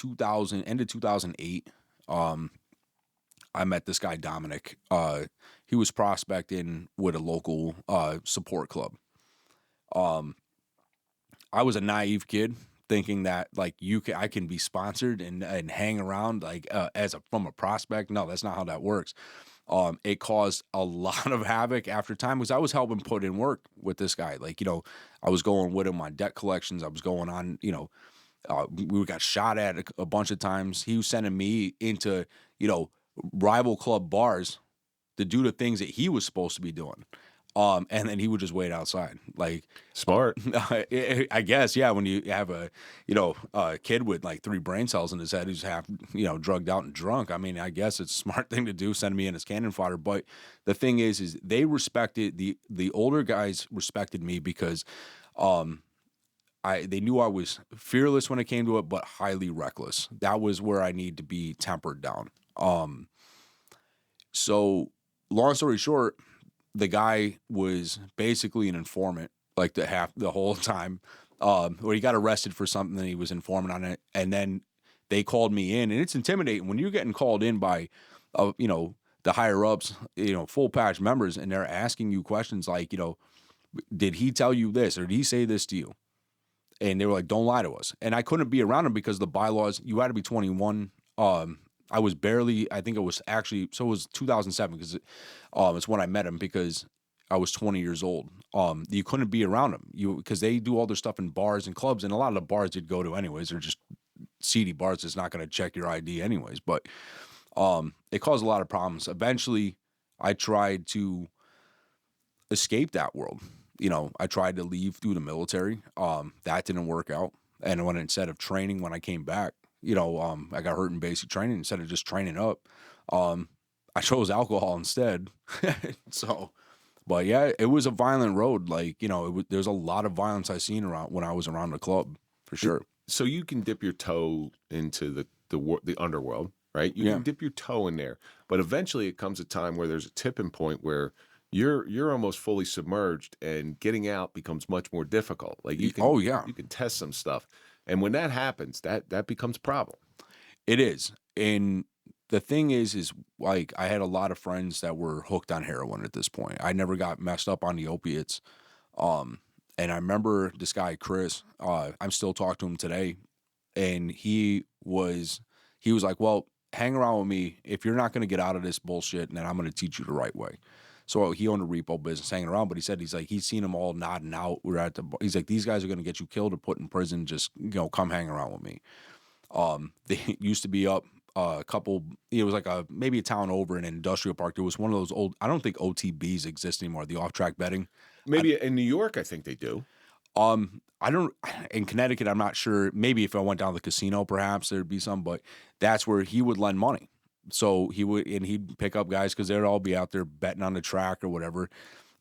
end of 2008. I met this guy, Dominic. He was prospecting with a local support club. I was a naive kid thinking that like I can be sponsored and hang around like from a prospect. No, that's not how that works. It caused a lot of havoc after time because I was helping put in work with this guy. Like, you know, I was going with him on debt collections. I was going on, you know, we got shot at a bunch of times. He was sending me into, you know, rival club bars to do the things that he was supposed to be doing. And then he would just wait outside. Like, smart? I guess, yeah, when you have a kid with like 3 brain cells in his head who's half, you know, drugged out and drunk. I mean, I guess it's a smart thing to do, send me in as cannon fodder. But the thing is they respected, the older guys respected me because they knew I was fearless when it came to it, but highly reckless. That was where I need to be tempered down. So long story short, the guy was basically an informant, like the whole time. Where he got arrested for something and he was informant on it, and then they called me in, and it's intimidating when you're getting called in by, you know, the higher ups, you know, full patch members, and they're asking you questions like, you know, did he tell you this or did he say this to you? And they were like, don't lie to us. And I couldn't be around him because the bylaws, you had to be 21. I was barely, I think it was actually, so it was 2007 because it's when I met him because I was 20 years old. You couldn't be around him because they do all their stuff in bars and clubs, and a lot of the bars you'd go to anyways, they're just seedy bars. It's not going to check your ID anyways, but it caused a lot of problems. Eventually, I tried to escape that world. You know, I tried to leave through the military. That didn't work out. And instead of training when I came back, you know, I got hurt in basic training instead of just training up. I chose alcohol instead. So, but yeah, it was a violent road. Like, you know, there's a lot of violence I seen around when I was around the club, for sure. So you can dip your toe into the underworld, right? You can dip your toe in there, but eventually it comes a time where there's a tipping point where you're almost fully submerged, and getting out becomes much more difficult. Like you can test some stuff. And when that happens, that becomes a problem. It is. And the thing is like I had a lot of friends that were hooked on heroin at this point. I never got messed up on the opiates. And I remember this guy, Chris, I'm still talking to him today. And he was like, well, hang around with me. If you're not going to get out of this bullshit, then I'm going to teach you the right way. So he owned a repo business, hanging around, but he's seen them all nodding out. He's like, these guys are going to get you killed or put in prison. Just, you know, come hang around with me. They used to be up a couple, it was like maybe a town over in an industrial park. There was one of those old, I don't think OTBs exist anymore, the off-track betting. Maybe in New York, I think they do. In Connecticut, I'm not sure. Maybe if I went down to the casino, perhaps there'd be some, but that's where he would lend money. So he'd pick up guys because they'd all be out there betting on the track or whatever.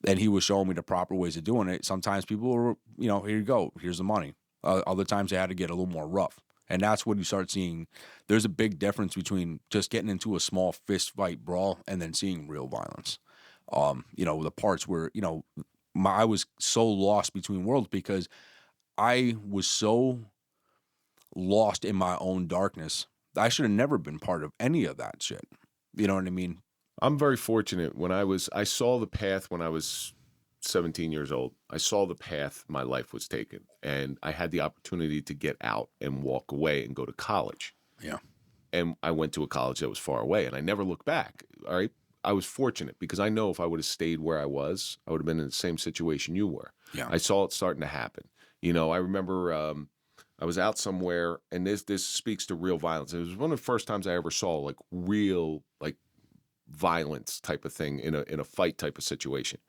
And he was showing me the proper ways of doing it. Sometimes people were, you know, here you go, here's the money. Other times they had to get a little more rough. And that's when you start seeing there's a big difference between just getting into a small fist fight brawl and then seeing real violence. You know, the parts where, you know, I was so lost between worlds because I was so lost in my own darkness. I should have never been part of any of that shit. You know what I mean? I'm very fortunate. I saw the path when I was 17 years old. I saw the path my life was taken, and I had the opportunity to get out and walk away and go to college. Yeah. And I went to a college that was far away, and I never looked back. All right. I was fortunate because I know if I would have stayed where I was, I would have been in the same situation you were. Yeah. I saw it starting to happen. You know, I remember I was out somewhere, and this speaks to real violence. It was one of the first times I ever saw like real, like violence type of thing in a fight type of situation.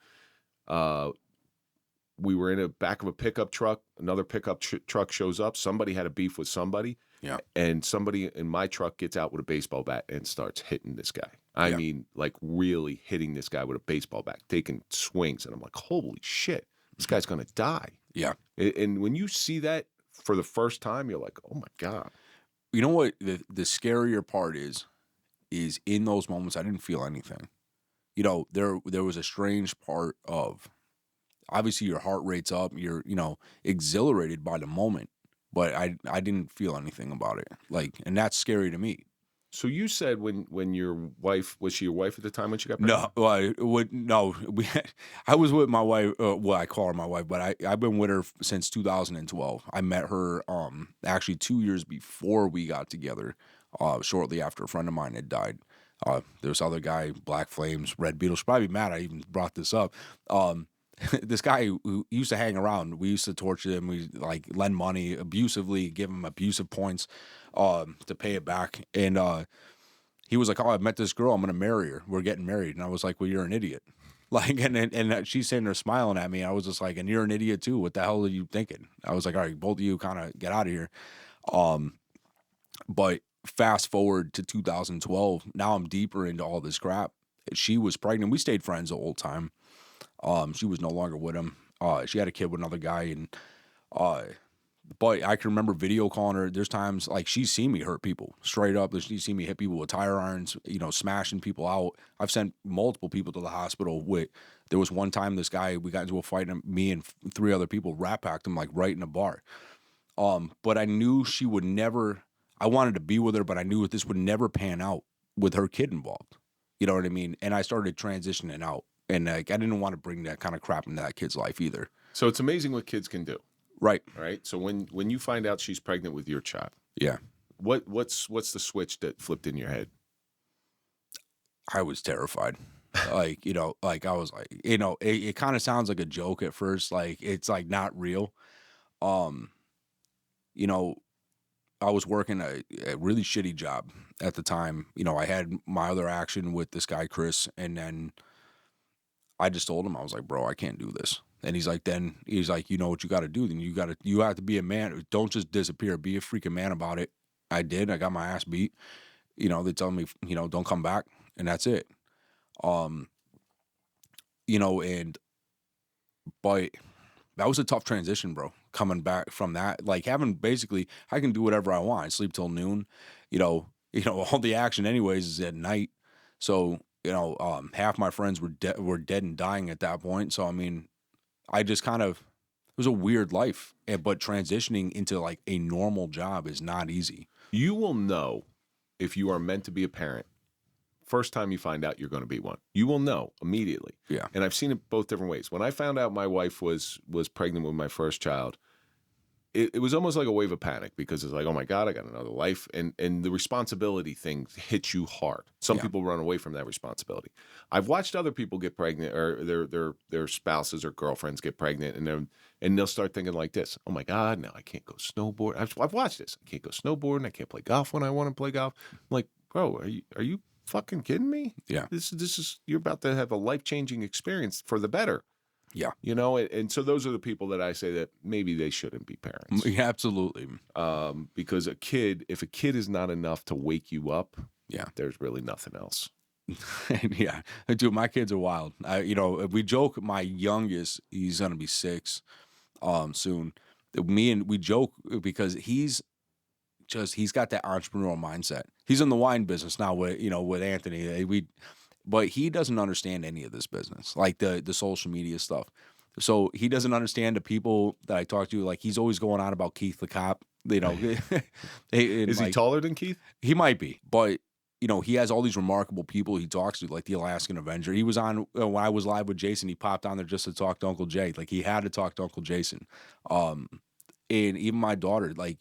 We were in the back of a pickup truck. Another pickup truck shows up. Somebody had a beef with somebody. Yeah. And somebody in my truck gets out with a baseball bat and starts hitting this guy. I mean, like really hitting this guy with a baseball bat, taking swings. And I'm like, holy shit, this guy's going to die. Yeah. And when you see that for the first time, you're like, oh my God. You know what the scarier part is in those moments, I didn't feel anything. You know, there was a strange part of, obviously your heart rate's up, you're, you know, exhilarated by the moment, but I didn't feel anything about it. Like, and that's scary to me. So you said when your wife, was she your wife at the time when she got No, pregnant? I was with my wife. Well, I call her my wife, but I've been with her since 2012. I met her actually 2 years before we got together. Shortly after a friend of mine had died. There was other guy, Black Flames, Red Beetle. She's probably mad I even brought this up. This guy who used to hang around, we used to torture him. We like lend money abusively, give him abusive points to pay it back. And he was like, "Oh, I met this girl. I'm gonna marry her. We're getting married." And I was like, "Well, you're an idiot." Like, and she's sitting there smiling at me. I was just like, "And you're an idiot too. What the hell are you thinking?" I was like, "All right, both of you kind of get out of here." But fast forward to 2012. Now I'm deeper into all this crap. She was pregnant. We stayed friends the whole time. She was no longer with him. She had a kid with another guy, and but I can remember video calling her. There's times like she's seen me hurt people straight up. She's seen me hit people with tire irons, you know, smashing people out. I've sent multiple people to the hospital with. There was one time this guy, we got into a fight, and me and 3 other people rat packed him like right in a bar. But I knew she would never. I wanted to be with her, but I knew this would never pan out with her kid involved. You know what I mean? And I started transitioning out. And like, I didn't want to bring that kind of crap into that kid's life either. So it's amazing what kids can do. Right. Right. So when you find out she's pregnant with your child, yeah, what's the switch that flipped in your head? I was terrified. Like, you know, like I was like, you know, it kind of sounds like a joke at first. Like it's like not real. You know, I was working a really shitty job at the time. You know, I had my other action with this guy, Chris, and then I just told him, I was like, bro, I can't do this. And he's like, you know what you got to do? Then you have to be a man. Don't just disappear. Be a freaking man about it. I did. I got my ass beat. You know, they tell me, you know, don't come back. And that's it. You know, but that was a tough transition, bro. Coming back from that, like having basically, I can do whatever I want. I sleep till noon. You know, all the action anyways is at night. So, you know, half my friends were dead and dying at that point. So, I mean, I just kind of, it was a weird life, but transitioning into like a normal job is not easy. You will know if you are meant to be a parent. First time you find out you're going to be one, you will know immediately. Yeah. And I've seen it both different ways. When I found out my wife was pregnant with my first child, it was almost like a wave of panic because it's like, oh my God, I got another life. And the responsibility thing hits you hard. Some people run away from that responsibility. I've watched other people get pregnant, or their spouses or girlfriends get pregnant, and they'll start thinking like this: oh my God, now I can't go snowboard. I've watched this. I can't go snowboarding. I can't play golf when I want to play golf. I'm like, bro, are you fucking kidding me? Yeah. This is you're about to have a life-changing experience for the better. Yeah. You know, and so those are the people that I say that maybe they shouldn't be parents. Yeah, absolutely. Because if a kid is not enough to wake you up, yeah, there's really nothing else. Yeah. Dude, my kids are wild. You know, we joke, my youngest, he's going to be 6 soon. We joke because he's got that entrepreneurial mindset. He's in the wine business now with Anthony. But he doesn't understand any of this business, like the social media stuff. So he doesn't understand the people that I talk to. Like he's always going on about Keith the cop. You know, is he taller than Keith? He might be, but you know, he has all these remarkable people he talks to, like the Alaskan Avenger. He was on when I was live with Jason. He popped on there just to talk to Uncle Jay. Like he had to talk to Uncle Jason. And even my daughter, like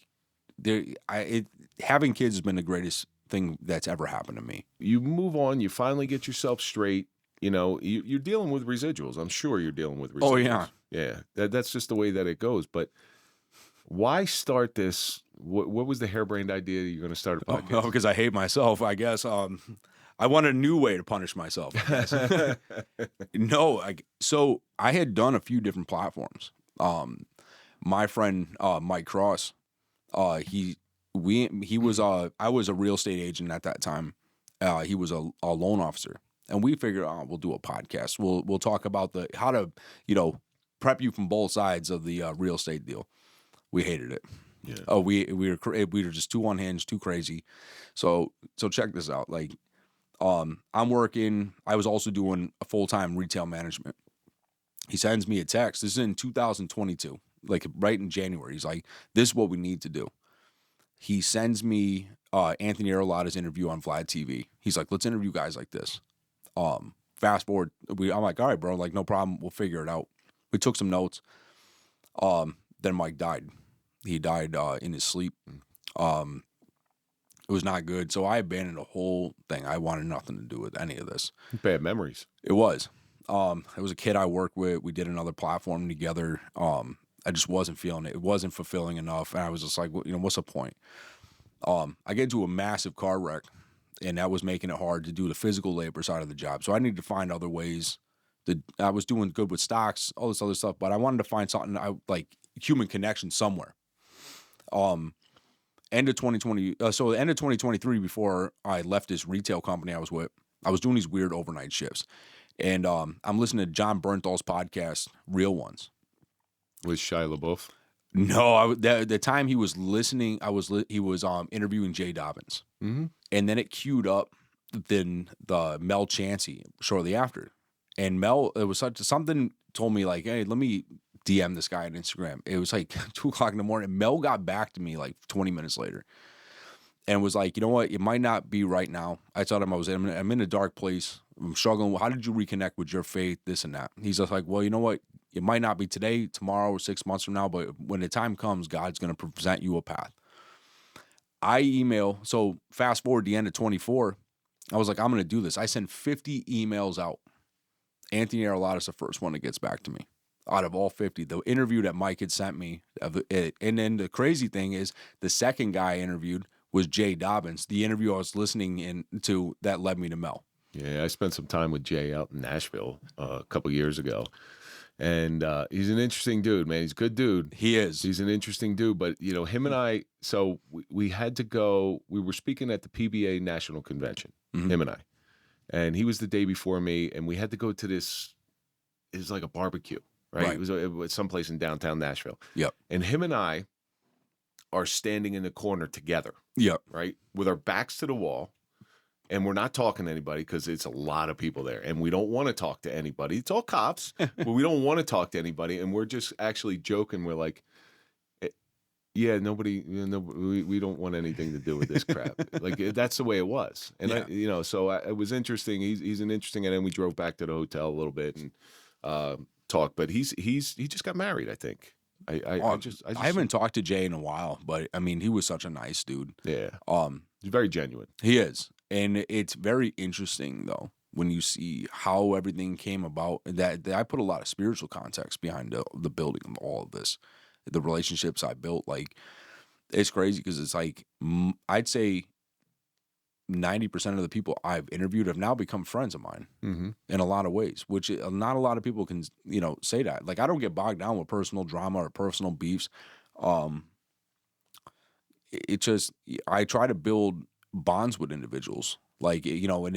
having kids has been the greatest thing that's ever happened to me. You move on, you finally get yourself straight. You know, you're dealing with residuals. I'm sure you're dealing with residuals. Oh yeah, yeah. That's just the way that it goes. But why start this? What was the harebrained idea that you're going to start a podcast? Oh, because I hate myself, I guess. I wanted a new way to punish myself, I guess. No, so I had done a few different platforms. My friend Mike Cross, he was I was a real estate agent at that time. He was a loan officer, and we figured, we'll do a podcast. We'll talk about how to prep you from both sides of the real estate deal. We hated it. Yeah. Oh, we were just too unhinged, too crazy. So check this out. Like, I'm working. I was also doing a full-time retail management. He sends me a text. This is in 2022, like right in January. He's like, "This is what we need to do." He sends me Anthony Arolata's interview on Vlad TV. He's like, "Let's interview guys like this." Fast forward, I'm like, "All right, bro. Like, no problem. We'll figure it out." We took some notes. Then Mike died. He died in his sleep. It was not good. So I abandoned the whole thing. I wanted nothing to do with any of this. Bad memories. It was. It was a kid I worked with. We did another platform together. I just wasn't feeling it. It wasn't fulfilling enough. And I was just like, what's the point? I get into a massive car wreck, and that was making it hard to do the physical labor side of the job. So I needed to find other ways. I was doing good with stocks, all this other stuff, but I wanted to find something like human connection somewhere. End of 2020. So the end of 2023, before I left this retail company I was with, I was doing these weird overnight shifts, and I'm listening to John Bernthal's podcast, Real Ones. With Shia LaBeouf? No, the time he was listening, he was interviewing Jay Dobbins, Mm-hmm. and then it queued up the Mel Chancey shortly after, and Mel, it was something told me like, "Hey, let me DM this guy on Instagram." It was like 2:00 in the morning. Mel got back to me like 20 minutes later and was like, "You know what? It might not be right now." I told him I'm in a dark place. I'm struggling. How did you reconnect with your faith? This and that. He's just like, "Well, you know what? It might not be today, tomorrow, or 6 months from now, but when the time comes, God's going to present you a path." I email. So fast forward to the end of 24, I was like, I'm going to do this. I sent 50 emails out. Anthony Arolata's the first one that gets back to me. Out of all 50, the interview that Mike had sent me, and then the crazy thing is, the second guy I interviewed was Jay Dobbins, the interview I was listening to that led me to Mel. Yeah, I spent some time with Jay out in Nashville a couple years ago, and he's an interesting dude, man. He's a good dude. He is. He's an interesting dude, but him and I. So we had to go. We were speaking at the PBA National Convention. Mm-hmm. Him and I, and he was the day before me, and we had to go to this. It was like a barbecue. Right. It was someplace in downtown Nashville. Yep. And him and I are standing in the corner together. Yep. Right. With our backs to the wall. And we're not talking to anybody because it's a lot of people there. And we don't want to talk to anybody. It's all cops, but we don't want to talk to anybody. And we're just actually joking. We're like, yeah, nobody, we don't want anything to do with this crap. Like, that's the way it was. And, yeah. It was interesting. He's an interesting, and then we drove back to the hotel a little bit and, talk, but he just got married, I think. I haven't talked to Jay in a while, but I mean, he was such a nice dude. Yeah. He's very genuine. He is. And it's very interesting though when you see how everything came about. That I put a lot of spiritual context behind the building of all of this. The relationships I built, like, it's crazy because it's like, I'd say 90% of the people I've interviewed have now become friends of mine in a lot of ways, which not a lot of people can, say that. Like, I don't get bogged down with personal drama or personal beefs. It just, I try to build bonds with individuals. Like, and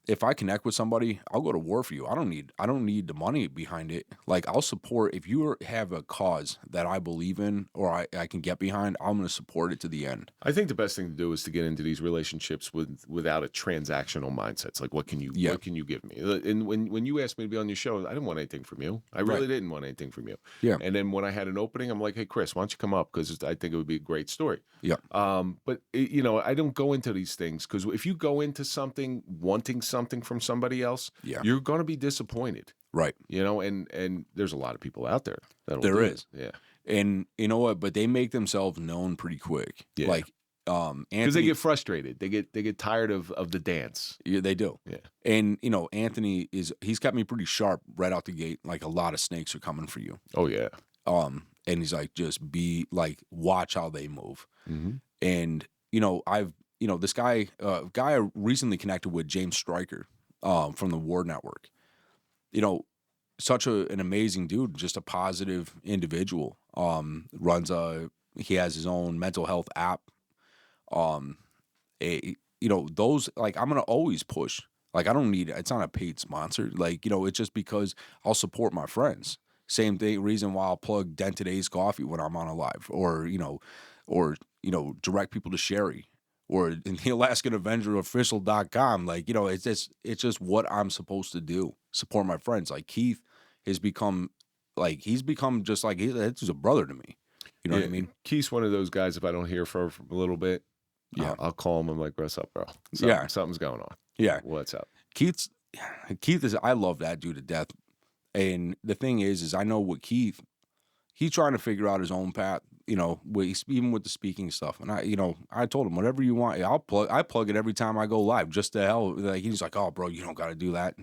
if I connect with somebody, I'll go to war for you. I don't need the money behind it. Like, I'll support, if you have a cause that I believe in or I can get behind, I'm going to support it to the end. I think the best thing to do is to get into these relationships without a transactional mindset. It's like, what can you give me? And when you asked me to be on your show, I didn't want anything from you. I really didn't want anything from you. Yeah. And then when I had an opening, I'm like, hey, Chris, why don't you come up? Because I think it would be a great story. Yeah. But I don't go into these things because if you go into something wanting something from somebody else, you're going to be disappointed. Right. And there's a lot of people out there. There is. Yeah. And you know what? But they make themselves known pretty quick. Yeah. Like, because they get frustrated. They get tired of the dance. Yeah, they do. Yeah. And, Anthony he's got me pretty sharp right out the gate. Like, a lot of snakes are coming for you. Oh, yeah. And he's like, just watch how they move. Mm-hmm. And, this guy I recently connected with, James Stryker, from the War Network. Such an amazing dude, just a positive individual. He has his own mental health app. Those, like, I'm gonna always push. Like, I don't need, it's not a paid sponsor. Like, it's just because I'll support my friends. Same thing, reason why I'll plug Dent Today's Coffee when I'm on a live, or direct people to Sherry, or in the Alaskan Avenger official.com. Like, it's just what I'm supposed to do. Support my friends. Like, Keith has become, like, he's become just like, he's a brother to me. You know what I mean? Keith's one of those guys, if I don't hear for a little bit, I'll call him. I'm like, what's up, bro? Something's going on. Yeah. What's up? Keith is, I love that dude to death. And the thing is I know with Keith, he's trying to figure out his own path, even with the speaking stuff. And I told him, whatever you want, I plug it every time I go live, just to hell. Like, he's like, oh, bro, you don't got to do that.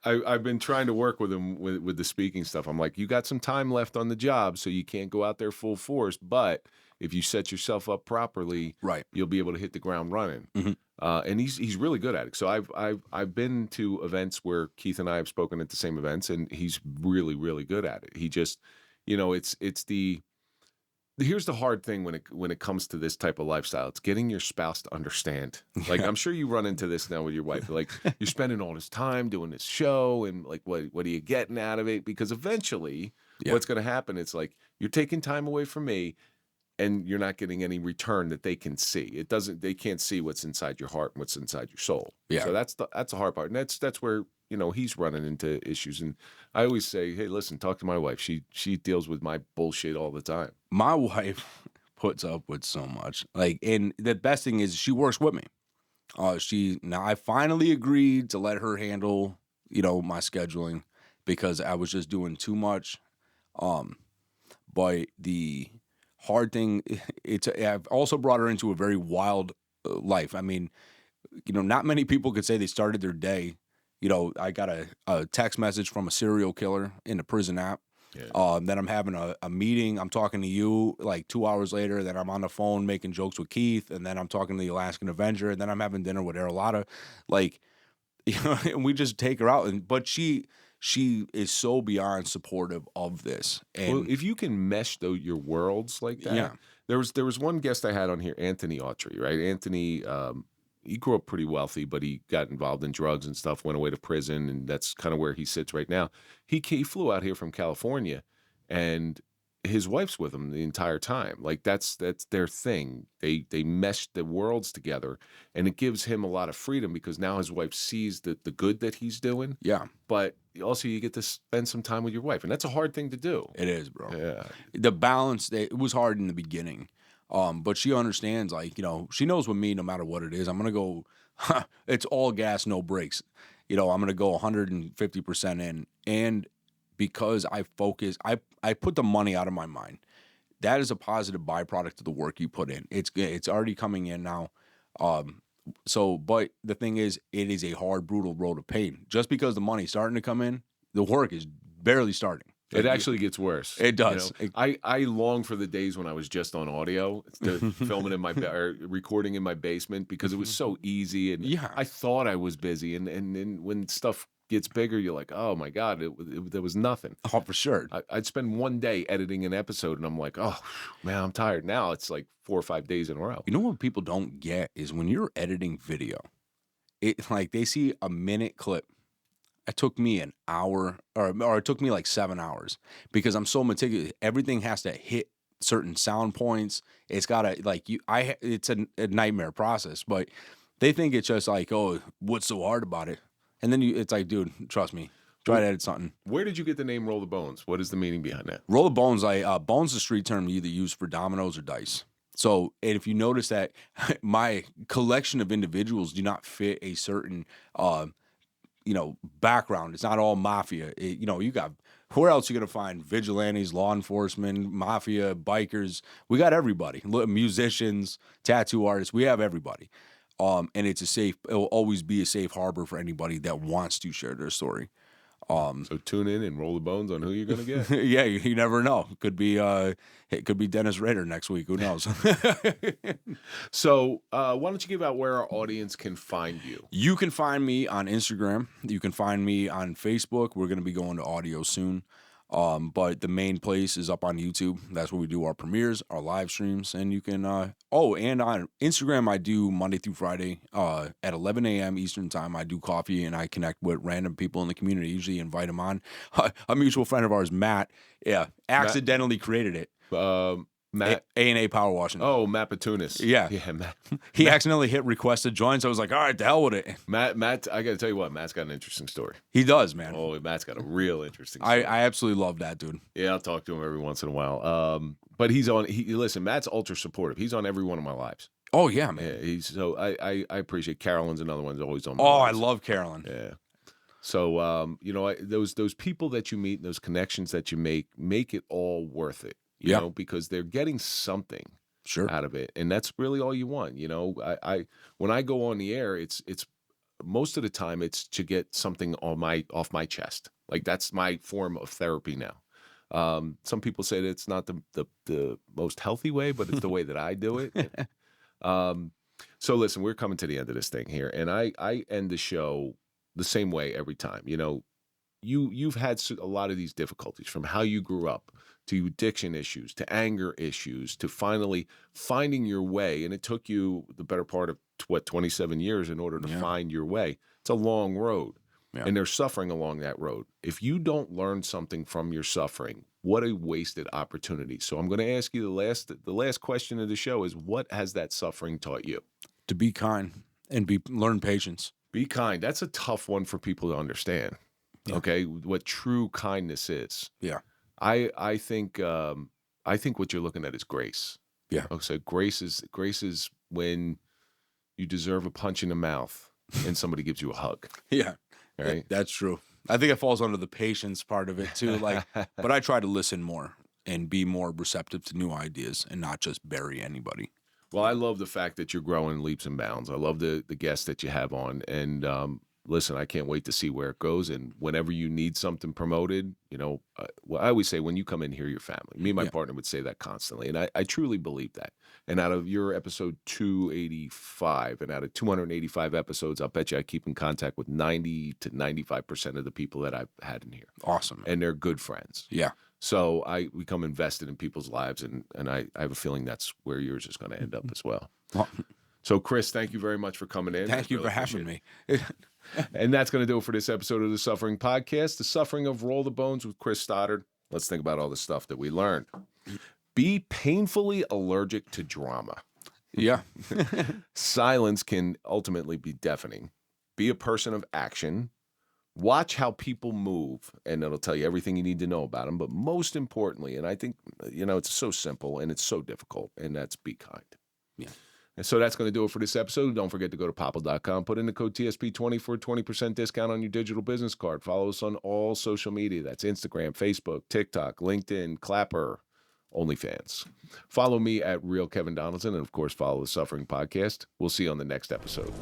I've been trying to work with him with the speaking stuff. I'm like, you got some time left on the job, so you can't go out there full force. But if you set yourself up properly, right, you'll be able to hit the ground running. Mm-hmm. And he's really good at it. So I've been to events where Keith and I have spoken at the same events, and he's really, really good at it. He just, here's the hard thing when it comes to this type of lifestyle. It's getting your spouse to understand. Like, I'm sure you run into this now with your wife. Like, you're spending all this time doing this show, and like, what are you getting out of it? Because eventually, what's going to happen? It's like, you're taking time away from me, and you're not getting any return that they can see. They can't see what's inside your heart and what's inside your soul. Yeah. So that's the hard part. And that's where, he's running into issues. And I always say, hey, listen, talk to my wife. She deals with my bullshit all the time. My wife puts up with so much. Like, and the best thing is she works with me. Now I finally agreed to let her handle, my scheduling, because I was just doing too much. But the hard thing, I've also brought her into a very wild life. I mean, not many people could say they started their day. I got a text message from a serial killer in the prison app. Yeah. Then I'm having a meeting. I'm talking to you like 2 hours later. Then I'm on the phone making jokes with Keith. And then I'm talking to the Alaskan Avenger. And then I'm having dinner with Arlotta. Like, and we just take her out. But she is so beyond supportive of this. And well, if you can mesh your worlds like that, there was one guest I had on here, Anthony Autry, right? Anthony, he grew up pretty wealthy, but he got involved in drugs and stuff, went away to prison, and that's kind of where he sits right now. He flew out here from California, and his wife's with him the entire time. Like, that's their thing. They mesh the worlds together, and it gives him a lot of freedom because now his wife sees the good that he's doing. Yeah. But also you get to spend some time with your wife, and that's a hard thing to do. It is, bro. Yeah. The balance, it was hard in the beginning. But she understands, like, she knows with me, no matter what it is, I'm going to go, it's all gas, no brakes. I'm going to go 150% in. And because I focus, I put the money out of my mind. That is a positive byproduct of the work you put in. It's already coming in now. But the thing is, it is a hard, brutal road of pain. Just because the money's starting to come in, the work is barely starting. It actually gets worse. It does. I long for the days when I was just on audio, filming in or recording in my basement, because it was so easy, and I thought I was busy, and then when stuff gets bigger, you're like, oh my God, there was nothing. Oh, for sure. I'd spend one day editing an episode, and I'm like, oh man, I'm tired. Now it's like 4 or 5 days in a row. You know what people don't get is when you're editing video, they see a minute clip. It took me an hour, or it took me like 7 hours, because I'm so meticulous. Everything has to hit certain sound points. It's gotta it's a nightmare process. But they think it's just like, oh, what's so hard about it? And then it's like, dude, trust me, try to edit something. Where did you get the name Roll the Bones? What is the meaning behind that? Roll the Bones, bones is a street term you either use for dominoes or dice. So, and if you notice that my collection of individuals do not fit a certain background. It's not all mafia. You got, where else you gonna find vigilantes, law enforcement, mafia, bikers? We got everybody. Musicians, tattoo artists. We have everybody. And it will always be a safe harbor for anybody that wants to share their story. So tune in and roll the bones on who you're going to get. Yeah, you never know. It could be Dennis Rader next week. Who knows? So why don't you give out where our audience can find you? You can find me on Instagram. You can find me on Facebook. We're going to be going to audio soon. But the main place is up on YouTube. That's where we do our premieres, our live streams, and you can, and on Instagram, I do Monday through Friday, at 11 a.m. Eastern time. I do coffee and I connect with random people in the community, usually invite them on. A mutual friend of ours, Matt, accidentally created it. Matt A&A Power Washing. Oh, Matt Batunis. Yeah. Matt. He accidentally hit request to join, so I was like, all right, the hell with it. Matt, I got to tell you what, Matt's got an interesting story. He does, man. Oh, Matt's got a real interesting story. I absolutely love that dude. Yeah, I'll talk to him every once in a while. But listen, Matt's ultra supportive. He's on every one of my lives. Oh, yeah, man. Yeah, I appreciate Carolyn's another one's always on my Oh, lives. I love Carolyn. Yeah. So, those people that you meet and those connections that you make it all worth it. You know, because they're getting something out of it, and that's really all you want. You know, I when I go on the air, it's most of the time it's to get something off my chest. Like that's my form of therapy now. Some people say that it's not the most healthy way, but it's the way that I do it. So listen, we're coming to the end of this thing here, and I end the show the same way every time. You know, you've had a lot of these difficulties from how you grew up to addiction issues, to anger issues, to finally finding your way. And it took you the better part of 27 years in order to find your way. It's a long road, and there's suffering along that road. If you don't learn something from your suffering, what a wasted opportunity. So I'm going to ask you the last question of the show is, what has that suffering taught you? To be kind and learn patience. Be kind. That's a tough one for people to understand. Yeah. Okay, what true kindness is. Yeah. I think what you're looking at is grace. Yeah. Okay, so grace is when you deserve a punch in the mouth and somebody gives you a hug. Yeah. Right. That's true. I think it falls under the patience part of it too. Like, but I try to listen more and be more receptive to new ideas and not just bury anybody. Well, I love the fact that you're growing leaps and bounds. I love the guests that you have on, and listen, I can't wait to see where it goes. And whenever you need something promoted, well, I always say when you come in here, you're family. Me and my partner would say that constantly. And I truly believe that. And out of your episode 285 and out of 285 episodes, I'll bet you I keep in contact with 90 to 95% of the people that I've had in here. Awesome. And they're good friends. Yeah. So I become invested in people's lives. And I have a feeling that's where yours is going to end up as well. So, Chris, thank you very much for coming in. Thank you for having me. And that's going to do it for this episode of The Suffering Podcast, The Suffering of Roll the Bones with Chris Stoddard. Let's think about all the stuff that we learned. Be painfully allergic to drama. Yeah. Silence can ultimately be deafening. Be a person of action. Watch how people move, and it'll tell you everything you need to know about them. But most importantly, and I think, it's so simple and it's so difficult, and that's be kind. Yeah. And so that's going to do it for this episode. Don't forget to go to popple.com, put in the code TSP20 for a 20% discount on your digital business card. Follow us on all social media. That's Instagram, Facebook, TikTok, LinkedIn, Clapper, OnlyFans. Follow me at Real Kevin Donaldson, and of course, follow the Suffering Podcast. We'll see you on the next episode.